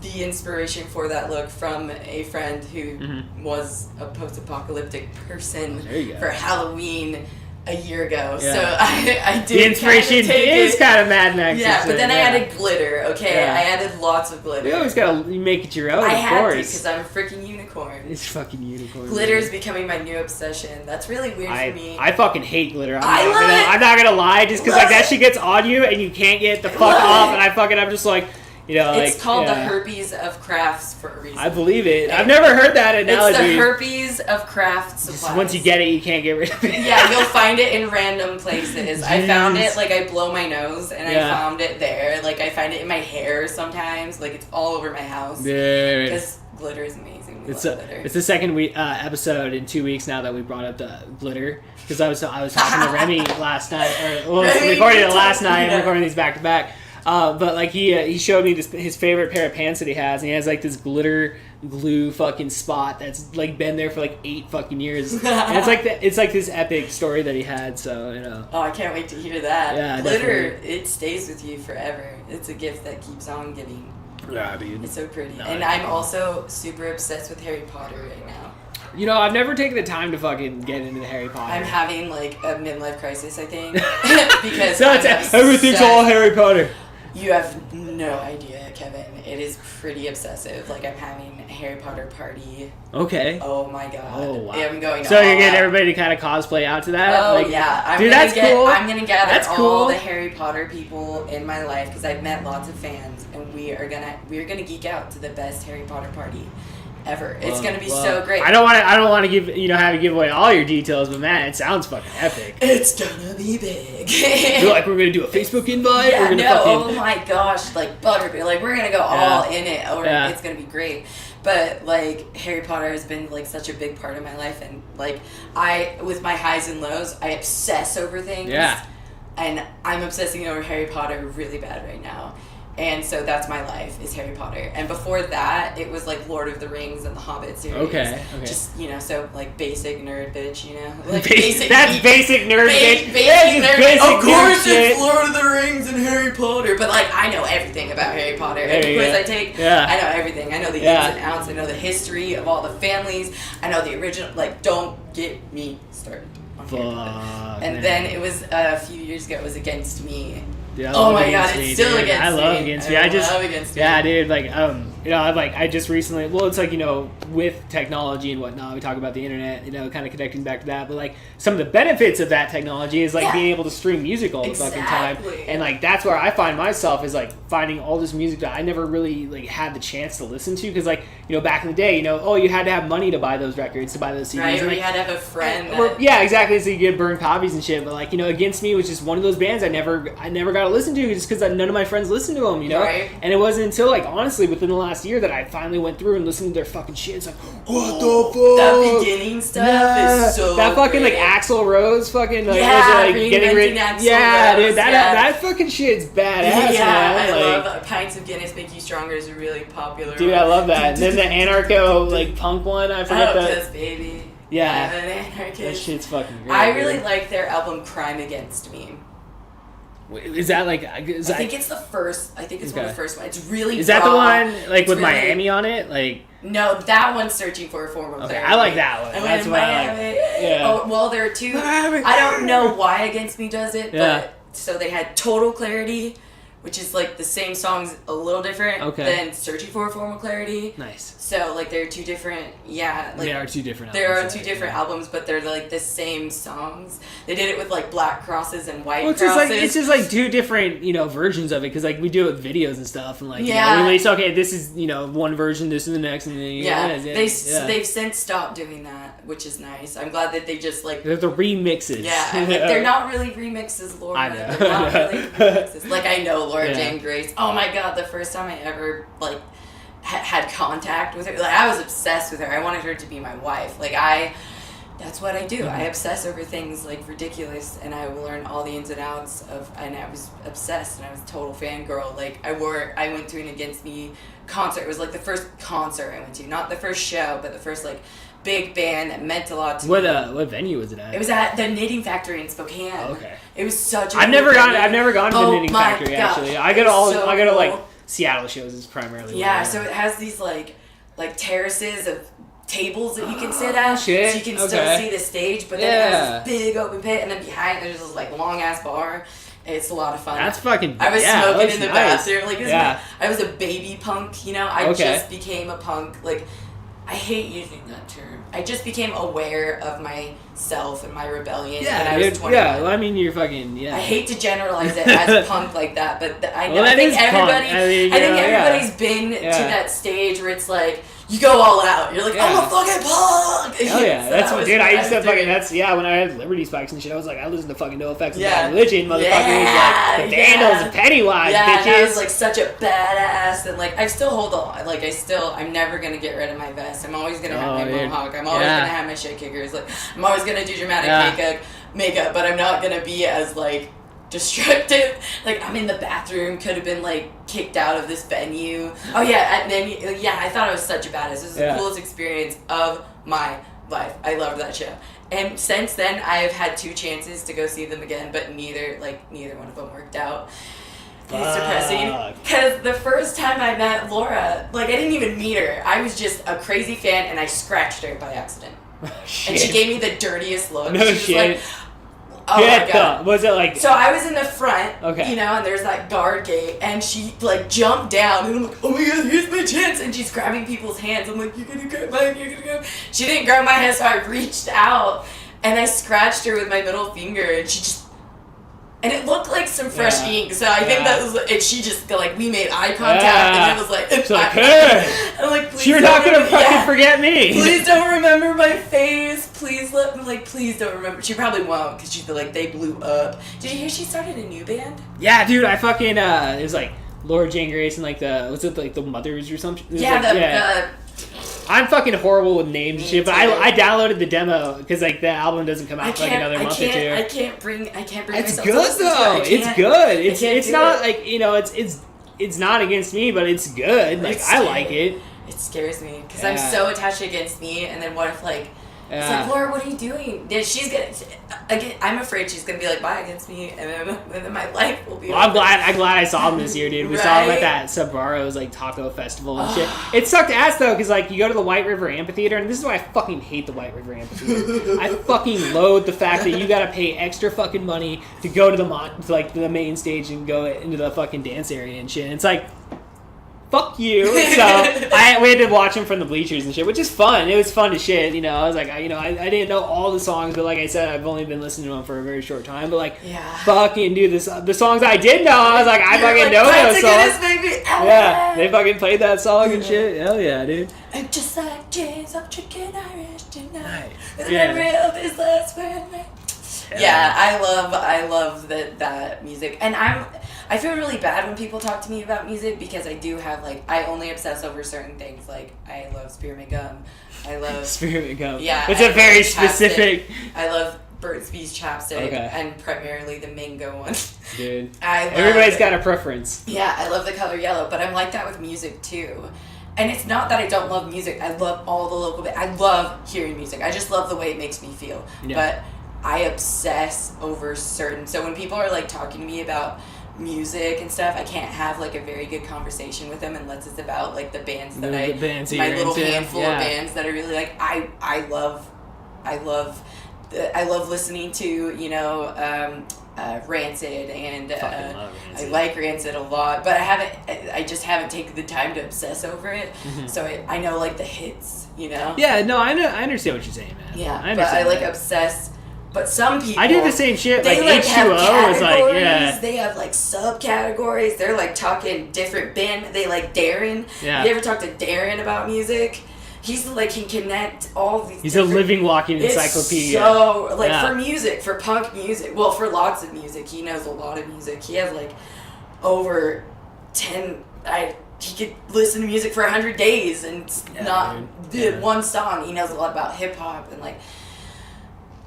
the inspiration for that look from a friend who was a post-apocalyptic person for Halloween a year ago. So I did. The inspiration is kind of Mad Max. Yeah, but then I added glitter. Okay, I added lots of glitter. You always gotta make it your own. I had to because I'm a freaking unicorn. It's fucking unicorn. Glitter is becoming my new obsession. That's really weird for me. I fucking hate glitter. I'm not gonna lie, just because like that shit gets on you and you can't get the fuck off, and I'm just like. You know, it's called the herpes of crafts for a reason. I believe it. I've never heard that analogy. It's the herpes of craft supplies. Just once you get it, you can't get rid of it. Yeah, you'll find it in random places. I found it, like, I blow my nose, and I found it there. Like, I find it in my hair sometimes. Like, it's all over my house. Because glitter is amazing. It's the second episode in 2 weeks now that we brought up the glitter. Because I was talking to Remy last night. Recording it last night. I'm recording these back to back. But like he showed me his favorite pair of pants that he has, and he has like this glitter glue fucking spot that's like been there for like 8 fucking years, and it's like this epic story that he had. So you know. Oh, I can't wait to hear that. Yeah, glitter, it stays with you forever. It's a gift that keeps on giving. Yeah, dude. It's so pretty, and I'm also super obsessed with Harry Potter right now. You know, I've never taken the time to fucking get into the Harry Potter. I'm having like a midlife crisis, I think, because everything's all Harry Potter. You have no idea, Kevin. It is pretty obsessive. Like, I'm having a Harry Potter party. Okay. Oh, my God. Oh, wow. I'm going so you're getting everybody to kind of cosplay out to that? Oh, yeah. Dude, that's cool. I'm going to gather all the Harry Potter people in my life, because I've met lots of fans, and we're gonna geek out to the best Harry Potter party ever. It's gonna be so great. I don't want to give have you give away all your details, but man, it sounds fucking epic. It's gonna be big. You're like, we're gonna do a Facebook invite. Yeah, oh my gosh, like Butterbeer, like we're gonna go all in it, or it's gonna be great. But like Harry Potter has been like such a big part of my life, and like with my highs and lows, I obsess over things. Yeah. And I'm obsessing over Harry Potter really bad right now. And so that's my life, is Harry Potter. And before that, it was like Lord of the Rings and the Hobbit series. Okay. Just, so like basic nerd bitch, Like basic nerd bitch. Basic nerd bitch. Of course it's Lord of the Rings and Harry Potter. But like, I know everything about Harry Potter. Every quiz I take, I know everything. I know the ins and outs. I know the history of all the families. I know the original, like, don't get me started on Harry Potter. And then it was a few years ago, it was Against Me. Dude, oh my God, it's still Against Me. I love Against Me. I love Against Me. Yeah, dude, like, I just recently, it's like, with technology and whatnot, we talk about the internet, kind of connecting back to that, but like, some of the benefits of that technology is like being able to stream music all the fucking time, and like, that's where I find myself, is like, finding all this music that I never really like had the chance to listen to, because like, back in the day, you had to have money to buy those records, to buy those CDs. Right, or you had to have a friend. Yeah, exactly, so you get burned copies and shit, but like, Against Me was just one of those bands I never got to listen to, just because none of my friends listened to them, Right. And it wasn't until, like, honestly, within the last year that I finally went through and listened to their fucking shit. It's like, what the fuck? That beginning stuff is so that fucking, great. like, Axl Rose fucking, like, getting rid Axl Rose, that fucking shit's badass, man. I love Pints of Guinness Make You Stronger is a really popular Dude, I love that. And then the anarcho, like, punk one, I forget Cause baby. Yeah. I'm an anarchist. That shit's fucking great. I really like their album Crime Against Me. Is that like? I think it's the first. I think it's one of the first ones. It's really. Is that the one like with really, Miami on it? Like. No, that one's Searching for a Form of Clarity. I like that one. That's what I like. Yeah. Oh, well, there are two. I don't know why Against Me does it, but so they had Total Clarity, which is like the same songs a little different than Searching for a Form of Clarity. Nice. So like they're two different, like they are two different. There are two different albums, but they're like the same songs. They did it with like black crosses and white crosses. It's just like two different versions of it because like we do it with videos and stuff and like we release this is one version, this is the next, and then they've since stopped doing that, which is nice. I'm glad that they just like they're the remixes. Yeah, they're not really remixes, Laura. I know. They're not really remixes. Like I know Laura Jane Grace. Oh my god, the first time I ever like had contact with her, like I was obsessed with her. I wanted her to be my wife. Like that's what I do. I obsess over things like ridiculous, and I will learn all the ins and outs of. And I was obsessed, and I was a total fangirl. Like I went to an Against Me concert. It was like the first concert I went to, not the first show, but the first like big band that meant a lot to me. What venue was it at? It was at the Knitting Factory in Spokane. Oh, okay. It was such a I've never gone to the Knitting Factory gosh. actually. I go to like Seattle shows is primarily. Yeah, so it has these like terraces of tables that you can sit at, so you can still see the stage, but then it has this big open pit, and then behind there's this like long ass bar. It's a lot of fun. That's fucking. I was smoking in the bathroom, like I was a baby punk, I just became a punk, like. I hate using that term. I just became aware of myself and my rebellion when I was 21. Yeah, well, I mean, you're fucking, I hate to generalize it as punk like that, but I think everybody's been to that stage where it's like, you go all out. You're like, I'm a fucking punk! Oh yeah, that's what, dude, I used to fucking, when I had Liberty Spikes and shit, I was like, I listened to fucking No Effects and Bad Religion, motherfuckers, like, the Vandals and Pennywise, bitches. And I was like such a badass, and like, I still hold on, like, I'm never gonna get rid of my vest. I'm always gonna have my mohawk. I'm always gonna have my shit kickers. Like, I'm always gonna do dramatic makeup, but I'm not gonna be as, like, destructive. Like, I'm in the bathroom, could have been like kicked out of this venue. Oh yeah, and then I thought I was such a badass. This was the coolest experience of my life. I loved that show. And since then, I've had 2 chances to go see them again, but neither one of them worked out. It's depressing because the first time I met Laura, like I didn't even meet her. I was just a crazy fan, and I scratched her by accident. And she gave me the dirtiest look. No she was like, oh my god. Was it like... So I was in the front, and there's that guard gate, and she, like, jumped down, and I'm like, oh my god, here's my chance, and she's grabbing people's hands. I'm like, you're gonna grab mine, you're gonna go. She didn't grab my hand, so I reached out, and I scratched her with my middle finger, and she just... And it looked like some fresh ink, so I think that was... And she just, like, we made eye contact, and it was like... It's like, hey! I'm like, please you're not gonna fucking forget me! Please don't remember my face! Please please don't remember. She probably won't, because she's like, they blew up. Did you hear she started a new band? Yeah, dude, I fucking, it was like, Laura Jane Grace and like the Mothers or something? I'm fucking horrible with names and shit, but I downloaded the demo because like the album doesn't come out for like another month or 2. I can't bring it's good though. It's good. It's not like it's not against me, but it's good. Like I like it. It scares me because I'm so attached to Against Me, and then what if like. It's like, Laura, what are you doing? She's gonna. Again, I'm afraid she's gonna be like, bye Against Me, and then my life will be. Well, I'm glad I saw him this year, dude. We saw him at that Sabro's like taco festival and shit. It sucked ass though, because like you go to the White River Amphitheater, and this is why I fucking hate the White River Amphitheater. I fucking loathe the fact that you gotta pay extra fucking money to go to the main stage and go into the fucking dance area and shit. And it's like. Fuck you. So we had to watch him from the bleachers and shit, which is fun. It was fun as shit. I was like, I didn't know all the songs, but like I said, I've only been listening to them for a very short time. But like, fucking dude, the songs I did know, I was like, I fucking know those songs. Baby. Yeah, they fucking played that song and shit. Hell yeah, dude. I'm just like James, I'm chicken Irish tonight. Yeah. Real this last word. Yeah, I love that music, and I feel really bad when people talk to me about music because I do have like I only obsess over certain things. Like I love spearmint gum, I love spearmint gum. Yeah, it's a very specific. I love Burt's Bees chapstick and primarily the mango one. Dude, everybody's got a preference. Yeah, I love the color yellow, but I'm like that with music too. And it's not that I don't love music. I love all the local bands. I love hearing music. I just love the way it makes me feel. Yeah. But I obsess over certain... So when people are, like, talking to me about music and stuff, I can't have, like, a very good conversation with them unless it's about, like, the bands that my little handful of bands that I really like. I love listening to, you know, Rancid, and Rancid. I like Rancid a lot, but I just haven't taken the time to obsess over it. Mm-hmm. So I know, like, the hits, you know? Yeah, no, I understand what you're saying, man. Yeah, but I, like, obsess. But some people... I do the same shit. They, like H2O is like, yeah. They have, like, subcategories. They're, like, talking different band. They like Darren. Yeah. You ever talk to Darren about music? He's, like, can connect all these... He's a living, walking encyclopedia. So, like, for music, for punk music, well, for lots of music, he knows a lot of music. He has, like, over 10... he could listen to music for 100 days and one song. He knows a lot about hip-hop and, like...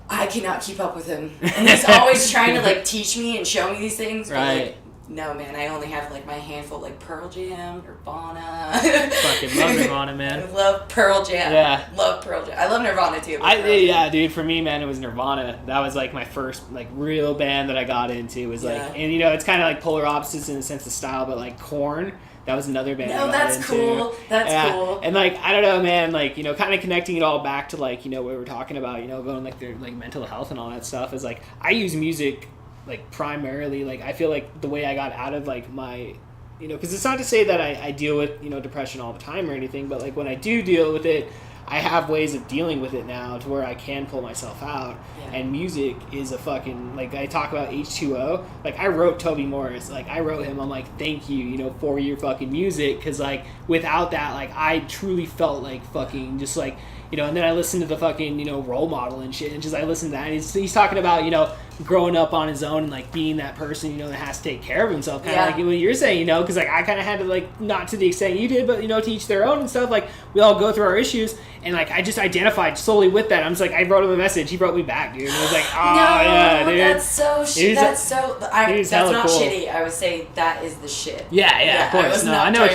I cannot keep up with him. And he's always trying to, like, teach me and show me these things. But, like, no, man, I only have, like, my handful, like, Pearl Jam, Nirvana. Fucking love Nirvana, man. I love Pearl Jam. Yeah. Love Pearl Jam. I love Nirvana, too. Yeah, dude, for me, man, it was Nirvana. That was, like, my first, like, real band that I got into. It was, like, and, you know, it's kind of, like, polar opposites in the sense of style, but, like, Korn... That was another band. No, that's cool. That's cool. And, like, I don't know, man, like, you know, kind of connecting it all back to, like, you know, what we were talking about, you know, going, like, their, like, mental health and all that stuff is, like, I use music, like, primarily, like, I feel like the way I got out of, like, my, you know, because it's not to say that I deal with, you know, depression all the time or anything, but, like, when I do deal with it, I have ways of dealing with it now to where I can pull myself out. Yeah. And music is a fucking, like, I talk about H2O. Like, I wrote Toby Morris. Like, I wrote him. I'm like, thank you, you know, for your fucking music. Because, like, without that, like, I truly felt like fucking just, like, you know, and then I listened to the fucking, you know, Role Model and shit. And just, I listened to that. And he's talking about, you know, growing up on his own and, like, being that person, you know, that has to take care of himself. Kind of like what you're saying, you know, because, like, I kind of had to, like, not to the extent you did, but, you know, to each their own and stuff. Like, we all go through our issues. And, like, I just identified solely with that. I'm just like, I wrote him a message. He wrote me back, dude. And I was like, oh, no, yeah, dude. That's so shit. That's not cool. shitty. I would say that is the shit. Yeah, of course. No, I know.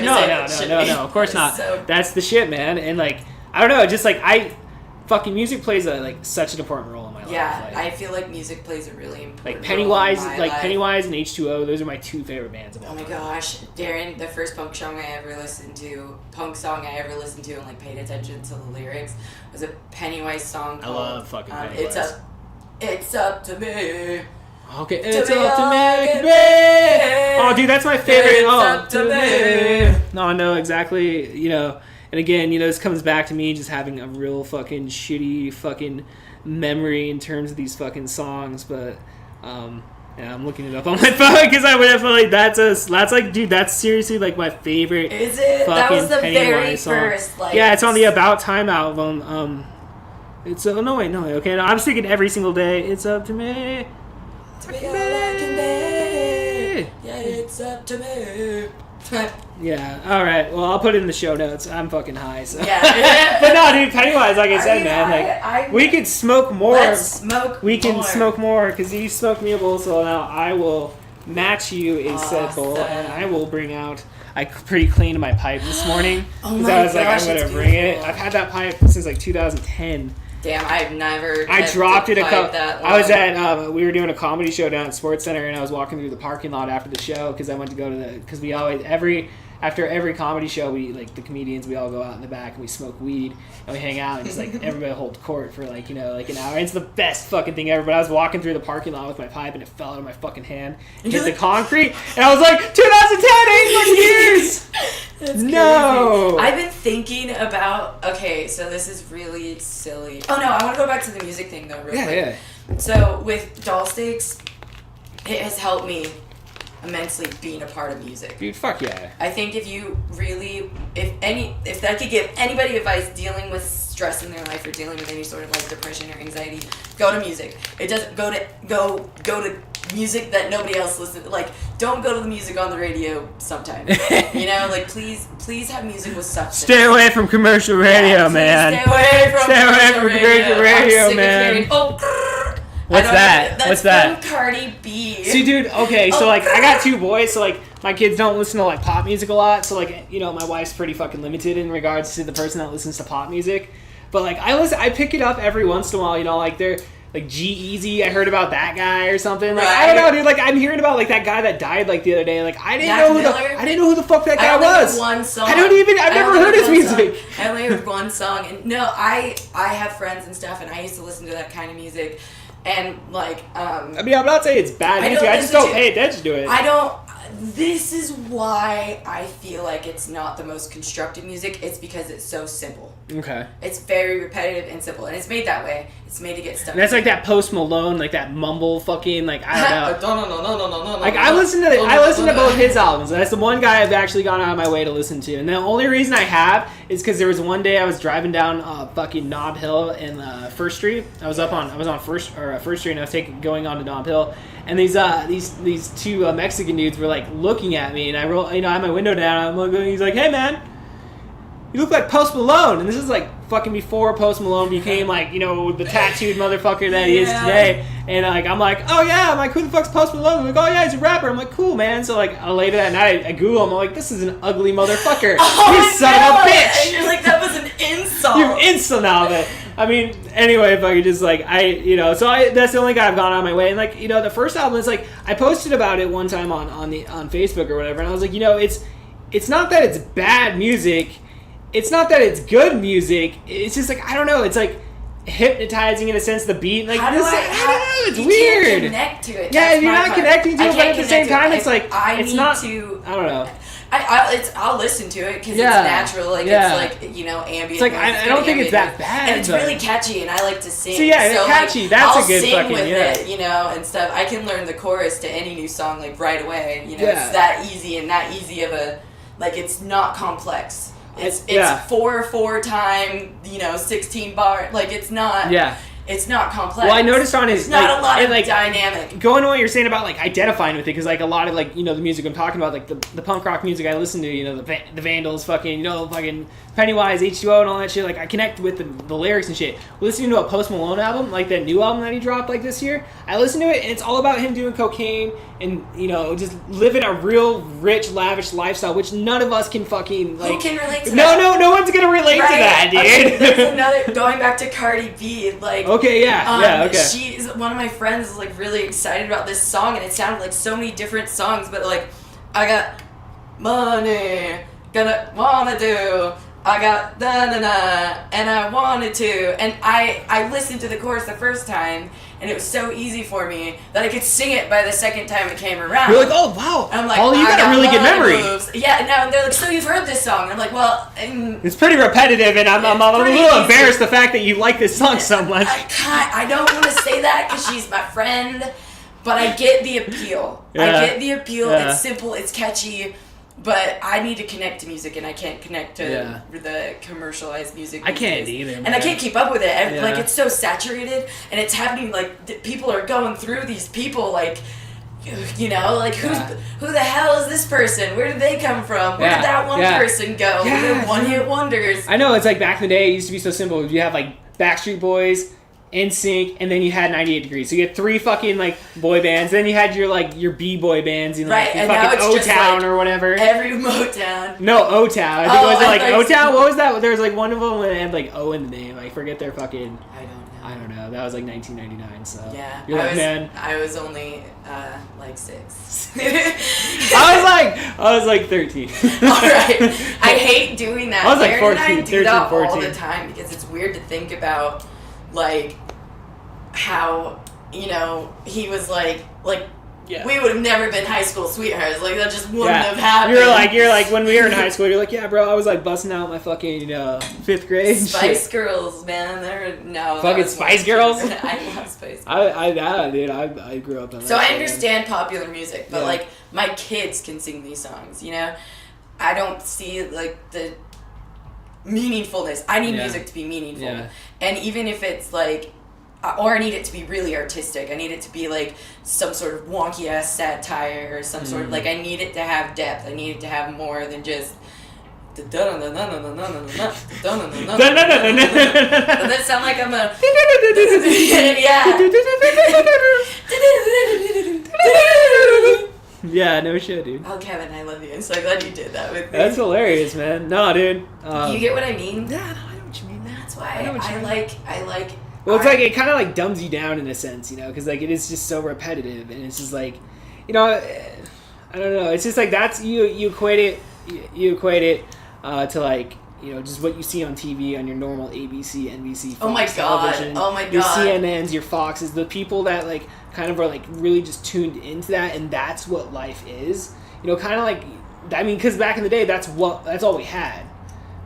No, of course not. So, that's the shit, man. And, like, I don't know. Just, like, fucking music plays, such an important role in my life. Yeah, like, I feel like music plays a really important like Pennywise, role in my like life. Pennywise and H2O. Those are my two favorite bands of all time. Oh my gosh, Darren, the first punk song I ever listened to and, like, paid attention to the lyrics was a Pennywise song called, I love fucking Pennywise. It's up to me. Okay, it's up to me. Oh, dude, that's my favorite. It's up to me. No, I know exactly, you know. And again, you know, this comes back to me just having a real fucking shitty fucking memory in terms of these fucking songs, but yeah, I'm looking it up on my phone because I would have like that's like, dude, that's seriously like my favorite. Is it? That was the Pennywise very song. first, like. Yeah, it's on the About Time album. It's okay, no, I'm singing every single day. It's up to me. To be all I can be. Yeah, it's up to me. Yeah, alright. Well, I'll put it in the show notes. I'm fucking high, so. Yeah. But no, dude, Pennywise, like I said, man, like, we could smoke more. Let's smoke We can more. smoke more, because you smoked me a bowl, so now I will match you a said bowl, and I will bring out... I pretty cleaned my pipe this morning, because I was like, I'm going to bring it. I've had that pipe since, like, 2010. Damn, I've never. I dropped it a couple. I was at. We were doing a comedy show down at Sports Center, and I was walking through the parking lot after the show because I went to go to the. Because we always after every comedy show, we like the comedians. We all go out in the back and we smoke weed and we hang out and just like everybody holds court for like, you know, like an hour. And it's the best fucking thing ever. But I was walking through the parking lot with my pipe and it fell out of my fucking hand and hit the concrete, and I was like, 2010, 8 more years. No. I've been thinking about. Okay, so this is really silly. Oh no, I want to go back to the music thing though, real quick. Yeah. So with Doll Sticks, it has helped me immensely being a part of music. Dude, fuck yeah. I think if you really, if that could give anybody advice dealing with stress in their life or dealing with any sort of like depression or anxiety, go to music. It doesn't go to music that nobody else listens to. Like, don't go to the music on the radio sometimes. You know, like please have music with substance. Stay away from commercial radio, man. Stay away from commercial radio, man. What's that? That's from Cardi B. See, dude, okay, so, like, I got two boys, so, like, my kids don't listen to like pop music a lot, so like, you know, my wife's pretty fucking limited in regards to the person that listens to pop music. But like I pick it up every once in a while, you know, like they're like G-Eazy, I heard about that guy or something. Like I don't know, dude. Like I'm hearing about like that guy that died like the other day. Like I didn't know who the fuck that guy was. One song. I've never heard his music. I only heard one song, and no, I have friends and stuff, and I used to listen to that kind of music, and like I mean, I'm not saying it's bad music. I just don't pay attention to it. This is why I feel like it's not the most constructive music. It's because it's so simple. Okay. It's very repetitive and simple, and it's made that way. It's made to get stuck. And that's like that Post Malone, like that mumble fucking, like I don't know. Like I listen to both his albums. That's the one guy I've actually gone out of my way to listen to, and the only reason I have is because there was one day I was driving down fucking Nob Hill in First Street. I was on First Street, and I was going on to Nob Hill. And these two Mexican dudes were like looking at me, and I had my window down. I'm looking. He's like, "Hey man, you look like Post Malone." And this is like fucking before Post Malone became like, you know, the tattooed motherfucker that he is today. And like I'm like, "Oh yeah," I'm like, "Who the fuck's Post Malone?" I'm like, "Oh yeah, he's a rapper." I'm like, "Cool, man." So like later that night, I Google him. I'm like, "This is an ugly motherfucker. You son of a bitch." And you're like, that was an insult. You're insult now, but. I mean, anyway, if I could just like, that's the only guy I've gone out of my way. And like, you know, the first album is like, I posted about it one time on Facebook or whatever, and I was like, you know, it's not that it's bad music, it's not that it's good music, it's just like, I don't know, it's like hypnotizing in a sense, the beat, like I don't know, it's weird. Can't connect to it. Yeah, you're not connecting to it, but at the same time, it's like, it's not. I don't know. I'll listen to it because it's natural, like it's like, you know, ambient. It's like I don't think it's that bad, and it's really catchy, and I like to sing. So yeah, it's catchy. Like, that's I'll a good sing fucking with it, you know, and stuff. I can learn the chorus to any new song like right away. You know, it's that easy and that easy of a like. It's not complex. It's 4/4 time, you know, 16 bar. Like it's not. Yeah. It's not complex. Well, I noticed on his... It's not a lot of dynamic. Going to what you're saying about, like, identifying with it, because, like, a lot of, like, you know, the music I'm talking about, like, the punk rock music I listen to, you know, the Vandals, fucking, you know, fucking Pennywise, H2O, and all that shit, like, I connect with the lyrics and shit. Listening to a Post Malone album, like, that new album that he dropped, like, this year, I listen to it, and it's all about him doing cocaine and, you know, just living a real rich, lavish lifestyle, which none of us can fucking, like... Who can relate to that? No one's gonna relate to that, dude. Okay, there's another... Going back to Cardi B, like... Okay, yeah, okay. She's... One of my friends was, like, really excited about this song, and it sounded like so many different songs, but, like, I got money, wanna do... I got da-na-na, and I wanted to, and I listened to the chorus the first time, and it was so easy for me that I could sing it by the second time it came around. You're like, oh, wow. And I'm like, you got a really good memory. Moves. Yeah, no, they're like, so you've heard this song? And I'm like, well... it's pretty repetitive, and I'm a little embarrassed the fact that you like this song so much. I don't want to say that because she's my friend, but I get the appeal. Yeah. I get the appeal. Yeah. It's simple, it's catchy. But I need to connect to music, and I can't connect to the commercialized music. I can't either, man. And I can't keep up with it. Like, it's so saturated, and it's happening, like, people are going through these people, like, you know, like, who the hell is this person? Where did they come from? Where did that one person go? They're one-hit wonders. I know, it's like back in the day, it used to be so simple. You have, like, Backstreet Boys, NSYNC, and then you had 98 Degrees. So you had 3 fucking, like, boy bands. Then you had your B-boy bands, you know, like, fucking O-Town like or whatever. Every Motown. No, O-Town. I think it was like O-Town. What was that? There was like one of them that had like O in the name. I forget their fucking... I don't know. That was like 1999, so... Yeah. You're like, man... I was only, like 6. I was like 13. Alright. I hate doing that. I was like 14, I do 13, that 14. all the time because it's weird to think about, like, how, you know, he was like we would have never been high school sweethearts. Like, that just wouldn't have happened. You're like, when we were in high school, you're like, yeah, bro, I was like busting out my fucking 5th grade. Spice Girls, man. Fucking Spice Girls? I love Spice Girls. I grew up on that. So I understand popular music, but like, my kids can sing these songs, you know? I don't see, like, the meaningfulness. I need music to be meaningful. Yeah. And even if it's like, or I need it to be really artistic. I need it to be like some sort of wonky ass satire or some sort of, like, I need it to have depth. I need it to have more than just does that sound like I'm a Yeah, no shit, dude. Oh, Kevin, I love you. I'm so glad you did that with me. That's hilarious, man. No, dude. You get what I mean? Yeah, no, I know what you mean. That's why I like. Well, it's like it kind of like dumbs you down in a sense, you know, because like it is just so repetitive, and it's just like, you know, I don't know. It's just like that's you equate it to like, you know, just what you see on TV on your normal ABC, NBC, Fox television. Oh my god! Your CNNs, your Foxes, the people that like kind of are like really just tuned into that, and that's what life is. You know, kind of like, I mean, because back in the day, that's all we had.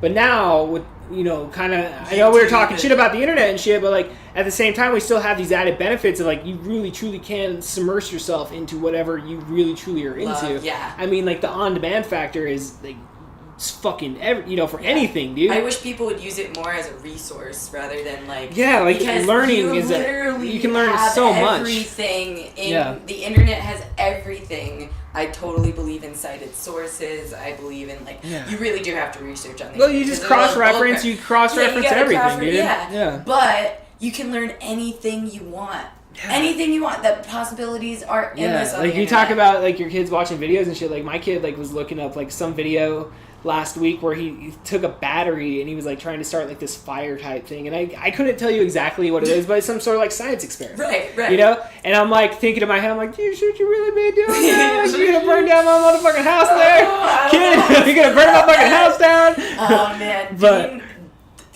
But now with, you know, kind of, I know we were talking shit about the internet and shit, but like at the same time, we still have these added benefits of like you really truly can submerge yourself into whatever you really truly are into. Yeah. I mean, like the on-demand factor is like it's fucking you know, for anything, dude. I wish people would use it more as a resource rather than like like learning is you can learn so much. Everything in the internet has everything. I totally believe in cited sources. I believe in like you really do have to research on things. Well, you just cross-reference. You cross-reference everything, dude. Yeah. But you can learn anything you want. Yeah. Anything you want. The possibilities are endless. Like you talk about like your kids watching videos and shit. Like my kid like was looking up like some video last week where he took a battery and he was like trying to start like this fire type thing, and I couldn't tell you exactly what it is, but it's some sort of like science experiment. Right. You know? And I'm like thinking in my head, I'm like, dude, should you really be doing that? Like, you're gonna burn down my motherfucking house there? Kid, you're gonna burn my fucking house down? Oh man. But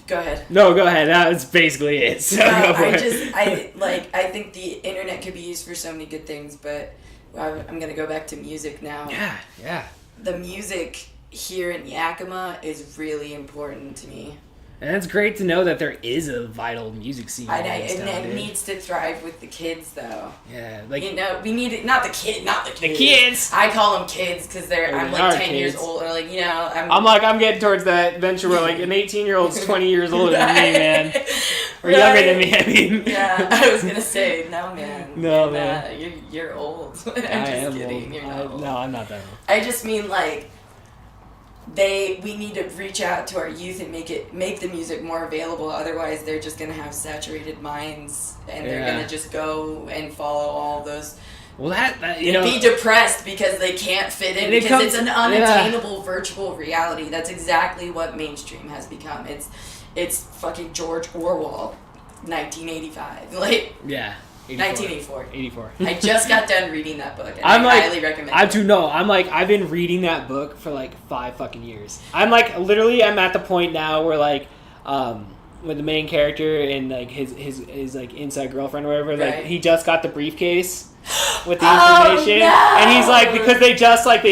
go ahead. No, go ahead. That's basically it. So I think the internet could be used for so many good things, but I'm gonna go back to music now. Yeah. The music here in Yakima is really important to me. And it's great to know that there is a vital music scene. And it needs to thrive with the kids, though. Yeah, like, you know, we need it. Not the kids. The kids. I call them kids because I'm like 10 years old, or like, you know. I'm getting towards that venture where like an 18-year-old's 20 years older than me, man, or younger than me. I mean. Yeah, I was gonna say no, man. No, man. You're old. I am kidding. old. You're not old. No, I'm not that old. I just mean like. We need to reach out to our youth and make the music more available. Otherwise, they're just gonna have saturated minds, and they're gonna just go and follow all those. Well, that you know, be depressed because they can't fit in because it's an unattainable virtual reality. That's exactly what mainstream has become. It's fucking George Orwell, 1985. Like 1984. I just got done reading that book, and I highly recommend it. I've been reading that book for like 5 fucking years. I'm at the point now where like with the main character and like his like inside girlfriend or whatever, like he just got the briefcase with the information, and he's like, because they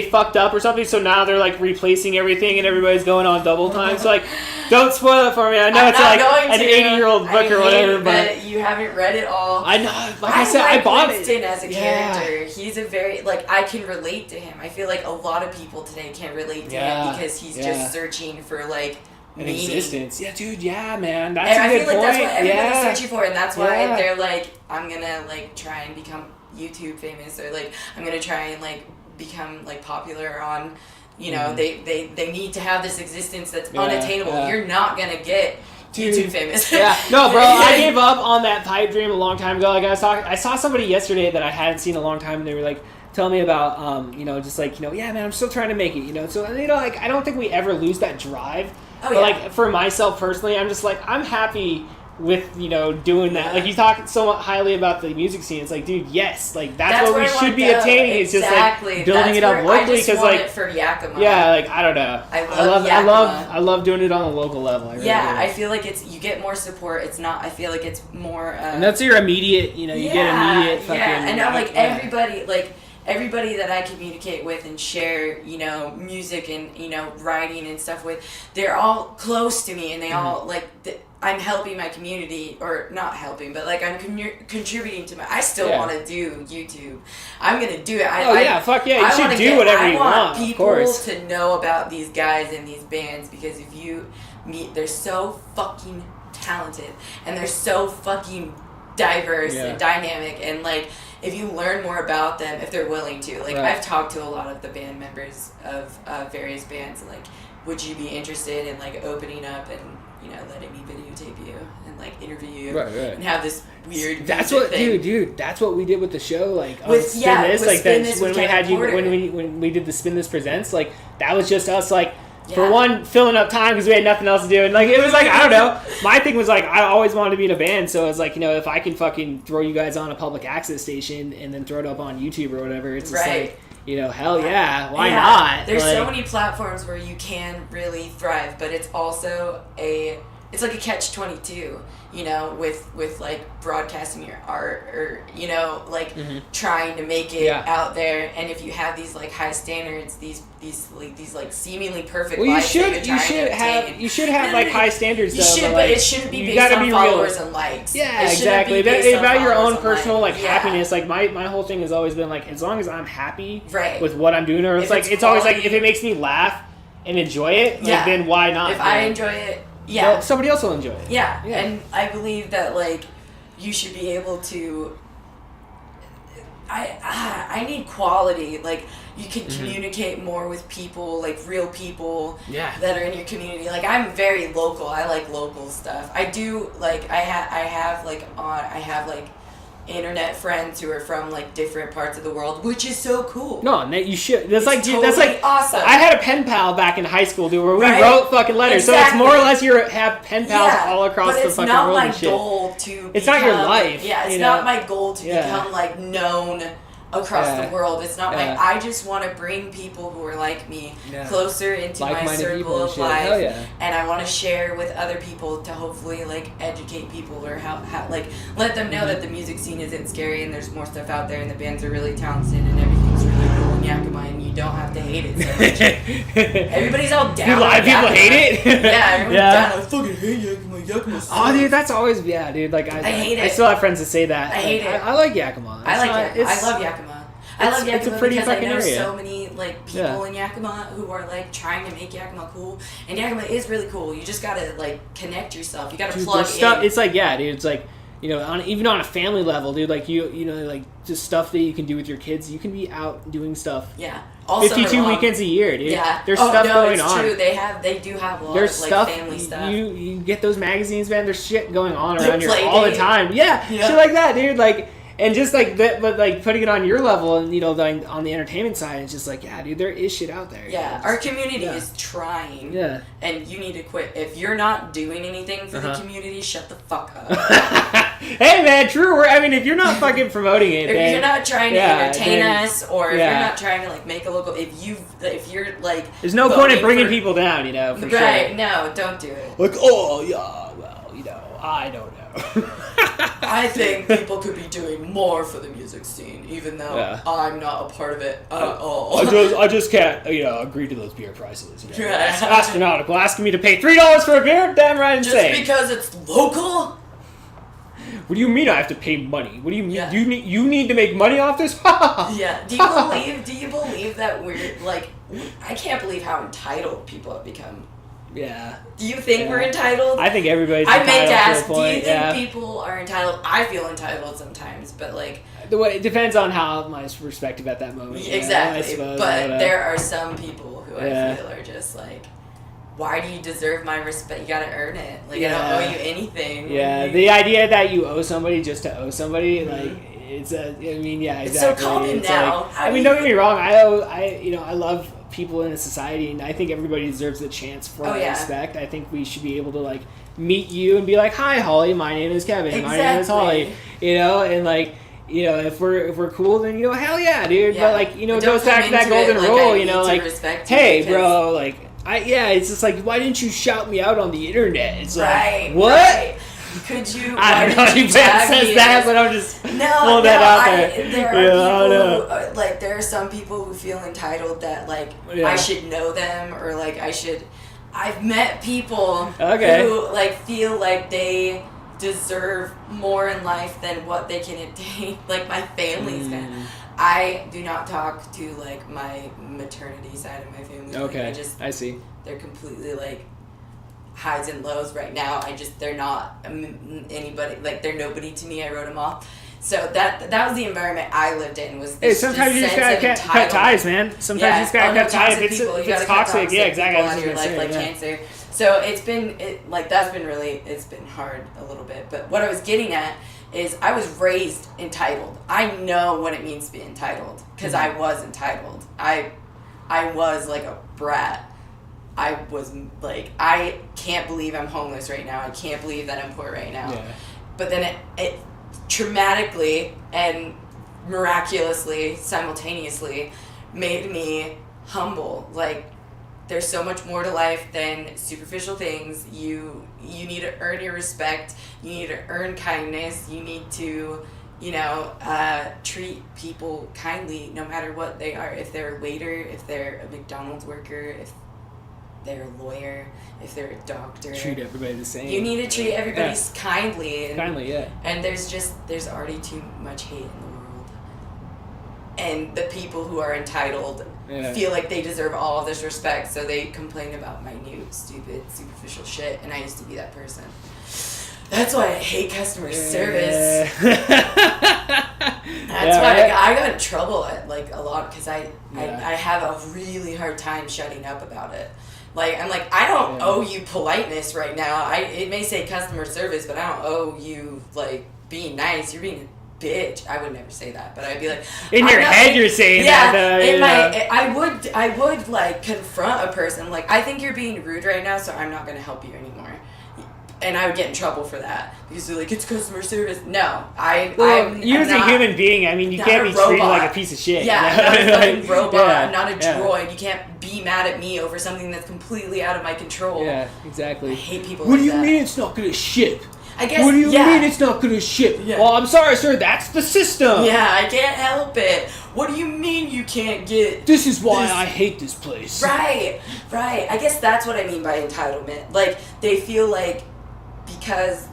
fucked up or something, so now they're like replacing everything and everybody's going on double time. So like, don't spoil it for me. I know it's like an 80-year-old book or whatever, but you haven't read it all. I know. Like I said, I bought Winston as a character. He's a very like I can relate to him. I feel like a lot of people today can relate to him because he's just searching for like an existence. Yeah, dude. Yeah, man. That's a good point. That's what everybody's searching for, and that's why they're like, I'm gonna like try and become YouTube famous, or like I'm gonna try and like become like popular on. You know, they need to have this existence that's unattainable. Yeah. You're not gonna get YouTube famous. No, bro, I gave up on that pipe dream a long time ago. Like I saw somebody yesterday that I hadn't seen in a long time, and they were like telling me about, you know, just like, you know, yeah, man, I'm still trying to make it, you know. So, you know, like I don't think we ever lose that drive. But like for myself personally, I'm just like I'm happy with, you know, doing that. Like, you talk so highly about the music scene. It's like, dude, yes, like that's what we should be attaining. It's just like building it up locally, because like it for Yakima. Yeah, like I don't know. I love doing it on a local level. I feel like you get more support. It's not. I feel like it's more. And that's your immediate. You know, you get immediate. Fucking, and I'm like everybody like. Everybody that I communicate with and share, you know, music and, you know, writing and stuff with, they're all close to me, and they all, like, I'm helping my community, or not helping, but, like, I'm contributing to I still want to do YouTube. I'm going to do it. Fuck yeah, you should do whatever you want, of course. I want people to know about these guys and these bands, because if you meet, they're so fucking talented, and they're so fucking diverse and dynamic, and, like, if you learn more about them, if they're willing to. Like, I've talked to a lot of the band members of various bands, and, like, would you be interested in like opening up and letting me videotape you and like interview you and have this weird that's what thing. dude that's what we did with the show, like with Spin This, like Spin that This when we had you Porter. when we did the Spin This Presents, like that was just us, like for one, filling up time because we had nothing else to do, and like it was like, I don't know, my thing was like I always wanted to be in a band, so it's like, if I can fucking throw you guys on a public access station and then throw it up on YouTube or whatever, it's just like, hell yeah, why not? There's like, so many platforms where you can really thrive, but it's also it's like a catch-22, with like broadcasting your art or, like trying to make it out there. And if you have these like high standards, these like seemingly perfect lives you should have like high standards. You should, but it shouldn't be based on followers and likes. Yeah, exactly. It's about your own personal like happiness. Like my whole thing has always been like, as long as I'm happy with what I'm doing, or it's always like if it makes me laugh and enjoy it, like, then why not? If I enjoy it. Yeah, well, somebody else will enjoy it. Yeah, and I believe that like you should be able to. I need quality. Like you can communicate more with people, like real people that are in your community. Like I'm very local. I like local stuff. I do like I have internet friends who are from like different parts of the world, which is so cool. No, you should. That's like awesome. I had a pen pal back in high school, dude, where we wrote fucking letters. Exactly. So it's more or less you have pen pals all across the fucking world and shit. It's not your life. Yeah, it's not my goal to become like known across the world. It's not I just want to bring people who are like me closer into my circle of life, and I want to share with other people to hopefully like educate people or how like let them know that the music scene isn't scary and there's more stuff out there and the bands are really talented and everything's really cool in Yakima and you don't have to hate it so much. Everybody's all down. A lot of people hate it. Everyone's down. I fucking hate Yakima. Yakima sucks. Oh, dude, that's always dude. Like I hate it. I still have friends that say that. I hate it. I like Yakima. I love Yakima. I love Yakima it's a pretty because I know area. so many like people in Yakima who are like trying to make Yakima cool, and Yakima is really cool. You just gotta like connect yourself. You gotta plug in. It's like dude. It's like even on a family level, dude. Like like just stuff that you can do with your kids. You can be out doing stuff. Yeah. 52 weekends a year, dude. Yeah. There's stuff going on. True. They do have a lot There's of stuff, family stuff. You get those magazines, man. There's shit going on around here all the time. Yeah. Shit like that, dude. Like. And just like that, but like putting it on your level and like on the entertainment side, it's just like, dude, there is shit out there. Yeah, our community is trying. Yeah, and you need to quit. If you're not doing anything for the community, shut the fuck up. Hey, man, true. If you're not fucking promoting it, if you're not trying to entertain us, or if you're not trying to like make a local, if you're like, there's no point in bringing people down, for sure. Right? No, don't do it. Like, oh yeah, well, I don't know. I think people could be doing more for the music scene, even though I'm not a part of it at all. I just can't, agree to those beer prices. It's astronomical. Asking me to pay $3 for a beer? Damn right insane. Just because it's local? What do you mean I have to pay money? What do you mean? Yeah. You need to make money off this? Yeah. Do you believe that we're like? I can't believe how entitled people have become. Yeah. Do you think we're entitled? I think everybody's entitled. I meant to ask, do you think people are entitled? I feel entitled sometimes, but like... It depends on how my perspective at that moment. Exactly. I suppose, but there are some people who I feel are just like, why do you deserve my respect? You gotta earn it. Like, I don't owe you anything. Yeah, the idea that you owe somebody just to owe somebody, like... exactly. It's so common now. Like, don't get me wrong. I love people in a society, and I think everybody deserves a chance for respect. I think we should be able to like meet you and be like, "Hi, Holly. My name is Kevin. Exactly. My name is Holly." And like. If we're cool, then hell yeah, dude. Yeah. But like it goes back to that golden rule. Like hey, bro, like it's just like, why didn't you shout me out on the internet? It's like what? Right. Could you? I don't know if that says that, but I'm just pulling that out there. There are people there are some people who feel entitled that I should know them or like I should. I've met people who like feel like they deserve more in life than what they can attain. Like my family's I do not talk to like my maternity side of my family. Okay, I see. They're completely like highs and lows right now. They're not anybody, like they're nobody to me. I wrote them off. So that was the environment I lived in. Was this sometimes you just gotta cut ties, man. Sometimes you just gotta cut ties. If it's toxic, yeah, exactly. Out of your life, like cancer. So it's been hard a little bit. But what I was getting at is I was raised entitled. I know what it means to be entitled because I was entitled. I was like a brat. I was like, I can't believe I'm homeless right now. I can't believe that I'm poor right now. Yeah. But then it traumatically and miraculously, simultaneously, made me humble. Like, there's so much more to life than superficial things. You need to earn your respect. You need to earn kindness. You need to, treat people kindly no matter what they are. If they're a waiter, if they're a McDonald's worker, if they're a lawyer, if they're a doctor. Treat everybody the same. You need to treat everybody kindly. Kindly, yeah. And there's already too much hate in the world. And the people who are entitled feel like they deserve all of this respect, so they complain about minute, stupid, superficial shit, and I used to be that person. That's why I hate customer service. That's why I got in trouble at, like, a lot, because I have a really hard time shutting up about it. Like, I'm like, I don't owe you politeness right now. It may say customer service, but I don't owe you, like, being nice. You're being a bitch. I would never say that, but I'd be like... In your head you're saying that, though. I would, like, confront a person. Like, I think you're being rude right now, so I'm not going to help you anymore. And I would get in trouble for that. Because they're like, it's customer service. No. You as a human being, I mean, you can't be treated like a piece of shit. Yeah, I'm not a fucking robot. I'm not a droid. You can't be mad at me over something that's completely out of my control. Yeah, exactly. I hate people What do you mean it's not going to ship? I guess, what do you mean it's not going to ship? Yeah. Well, I'm sorry, sir. That's the system. Yeah, I can't help it. What do you mean you can't get... This is why I hate this place. Right. I guess that's what I mean by entitlement. Like, they feel like because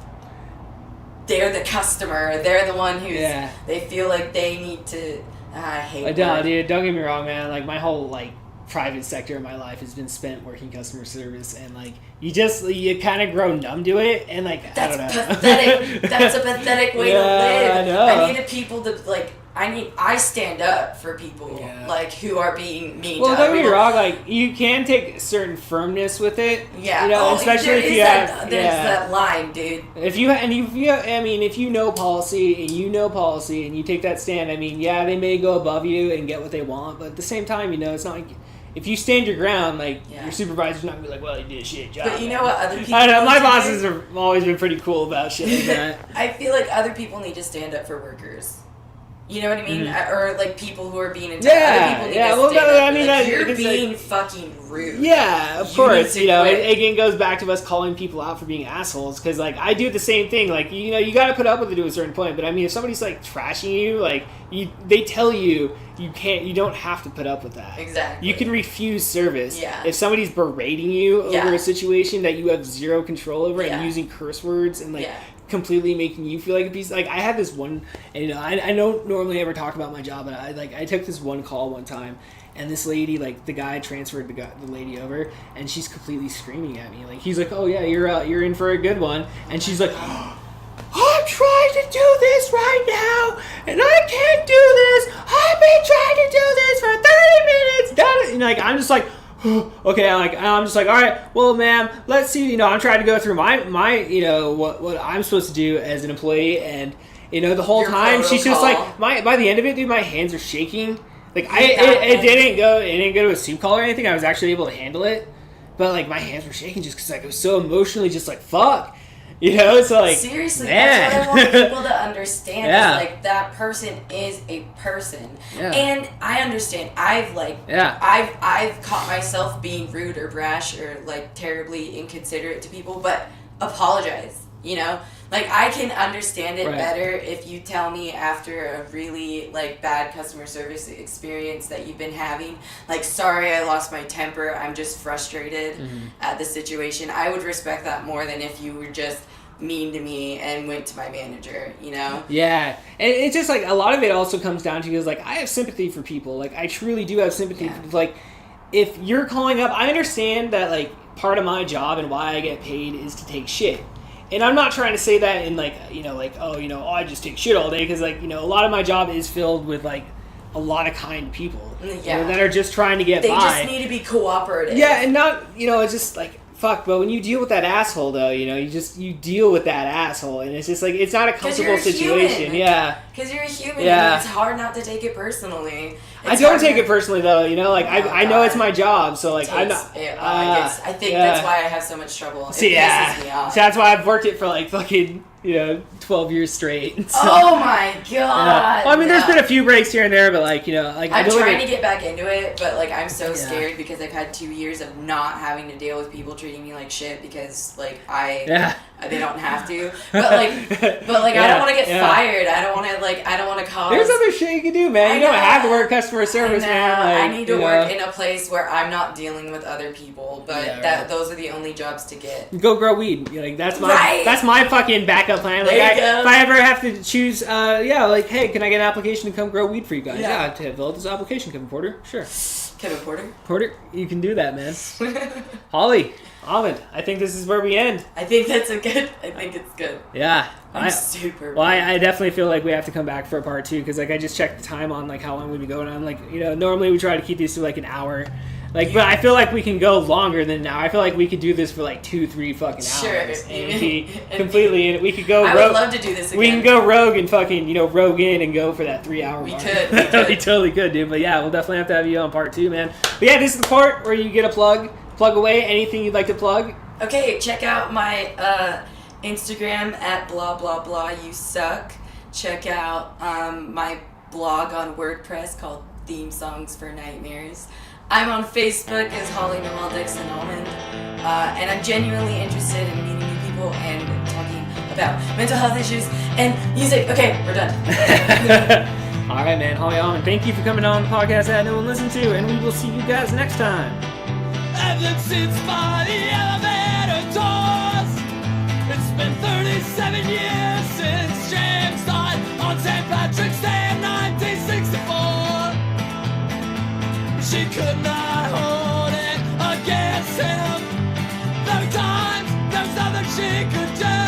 they're the customer, they're the one who's... Yeah. They feel like they need to... I hate it. Dude, don't get me wrong, man. Like, my whole, like, private sector of my life has been spent working customer service, and like you kind of grow numb to it, and like I don't know. Pathetic. That's a pathetic way to live. I know. I need people to like. I stand up for people like who are being mean. Well, don't get me wrong. Like you can take certain firmness with it. Yeah. Especially if you have. There's that line, dude. If you know policy and you take that stand, I mean, yeah, they may go above you and get what they want, but at the same time, it's not like. If you stand your ground, like, your supervisor's not going to be like, well, you did a shit job. But you know what other people I know, my bosses have always been pretty cool about shit like that. I feel like other people need to stand up for workers. You know what I mean? Mm-hmm. Or, like, people who are being entitled. Other people need to stand up. You're being fucking rude. Yeah, of course. It again goes back to us calling people out for being assholes. Because, like, I do the same thing. Like, you got to put up with it to a certain point. But, I mean, if somebody's, like, trashing you, like, they tell you you don't have to put up with that. Exactly. You can refuse service. Yeah. If somebody's berating you over a situation that you have zero control over and using curse words and, like... completely making you feel like a piece. Like I had this one, and I don't normally ever talk about my job, but I took this one call one time, and this lady, like the guy transferred the lady over, and she's completely screaming at me. Like he's like, "Oh yeah, you're in for a good one," and she's like, "I'm trying to do this right now, and I can't do this. I've been trying to do this for 30 minutes." And like I'm just like. Okay, I'm just like, all right, well, ma'am, let's see, I'm trying to go through my what I'm supposed to do as an employee, and, the whole time, she's just like, by the end of it, dude, my hands are shaking, like, it didn't go to a soup call or anything, I was actually able to handle it, but, like, my hands were shaking just because, like, it was so emotionally just like, fuck. It's like seriously, man. That's what I want people to understand. Is like that person is a person, and I understand. I've caught myself being rude or brash or like terribly inconsiderate to people, but apologize. Like I can understand it better if you tell me after a really like bad customer service experience that you've been having, like, sorry, I lost my temper. I'm just frustrated at the situation. I would respect that more than if you were just mean to me and went to my manager, Yeah. And it's just like a lot of it also comes down to is like I have sympathy for people. Like I truly do have sympathy for like if you're calling up, I understand that like part of my job and why I get paid is to take shit. and I'm not trying to say that in like, oh, I just take shit all day, because like, a lot of my job is filled with like a lot of kind people that are just trying to get by. They just need to be cooperative. Yeah, and not, it's just like, fuck, but when you deal with that asshole, though, you deal with that asshole, and it's just like, it's not a comfortable situation. Human. Yeah. Because you're a human, and it's hard not to take it personally. I don't take it personally, though, I know it's my job, so like, I'm not. I think that's why I have so much trouble. It pisses me off. So that's why I've worked it for like fucking, 12 years straight. So, oh my god! Well, I mean, there's been a few breaks here and there, but like, I'm trying to get back into it, but like, I'm so scared because I've had 2 years of not having to deal with people treating me like shit because like they don't have to, but like I don't want to get fired. I don't want to cause. There's other shit you can do, man. You don't have to work customer service, man. Like, I need to work in a place where I'm not dealing with other people, but those are the only jobs to get. Go grow weed. Like that's my fucking backup plan. Like if I ever have to choose, hey, can I get an application to come grow weed for you guys? Yeah, to fill out this application, Kevin Porter. Sure. Kevin Porter? Porter, you can do that, man. Holly, Almond, I think this is where we end. I think it's good. Yeah. I'm super. Well, I definitely feel like we have to come back for a part 2, because like I just checked the time on like how long we'd be going on. Like, normally we try to keep these to like an hour. Like, but I feel like we can go longer than an hour. I feel like we could do this for like 2-3 fucking hours. Sure. And be completely we could go I would love to do this again. We can go rogue and fucking, rogue in and go for that 3 hour mark. We totally could, dude. But yeah, we'll definitely have to have you on part 2, man. But yeah, this is the part where you get a plug away. Anything you'd like to plug? Okay, check out my Instagram at blah blah blah you suck. Check out my blog on WordPress called Theme Songs for Nightmares. I'm on Facebook as Holly Noel Dixon Almond, and I'm genuinely interested in meeting new people and talking about mental health issues and music. Okay, we're done. All right, man. Holly Almond, thank you for coming on the podcast that no one listened to, and we will see you guys next time. Evelyn sits by the elevator doors. It's been 37 years since James died on St. Patrick's Day of 1964. She could not hold it against him. There were times, there was nothing she could do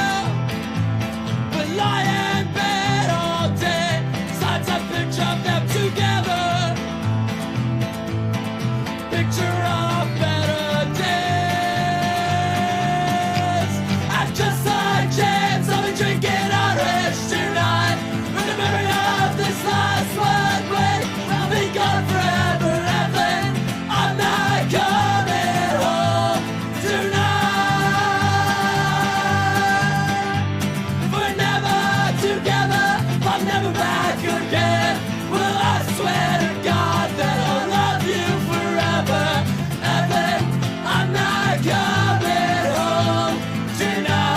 but lie in bed all day. Signs a picture of them together. Picture of better days. And just like James, I'll be drinking Irish tonight. With the memory of this last one way, I'll be gone forever. I'm not coming home tonight. We're never together, I'm never back again. Well, I swear to God that I'll love you forever. Evan, I'm not coming home tonight.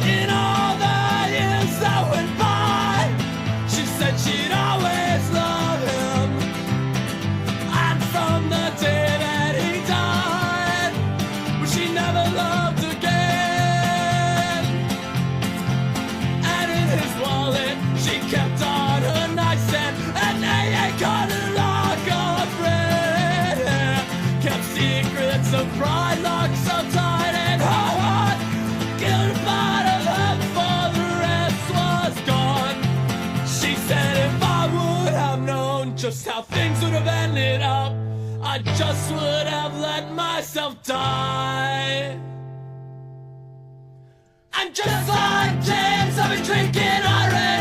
In all the years that went by, she said she'd always love him. And from the day that he died, well, she never loved again. And in his wallet, she kept on her nightstand an AA carded lock of red hair. Kept secrets of pride locked so tight and hard. Guilty part of her for the rest was gone. She said if I would have known just how things would have ended up, I just would have let myself die. And just like James, I've been drinking already.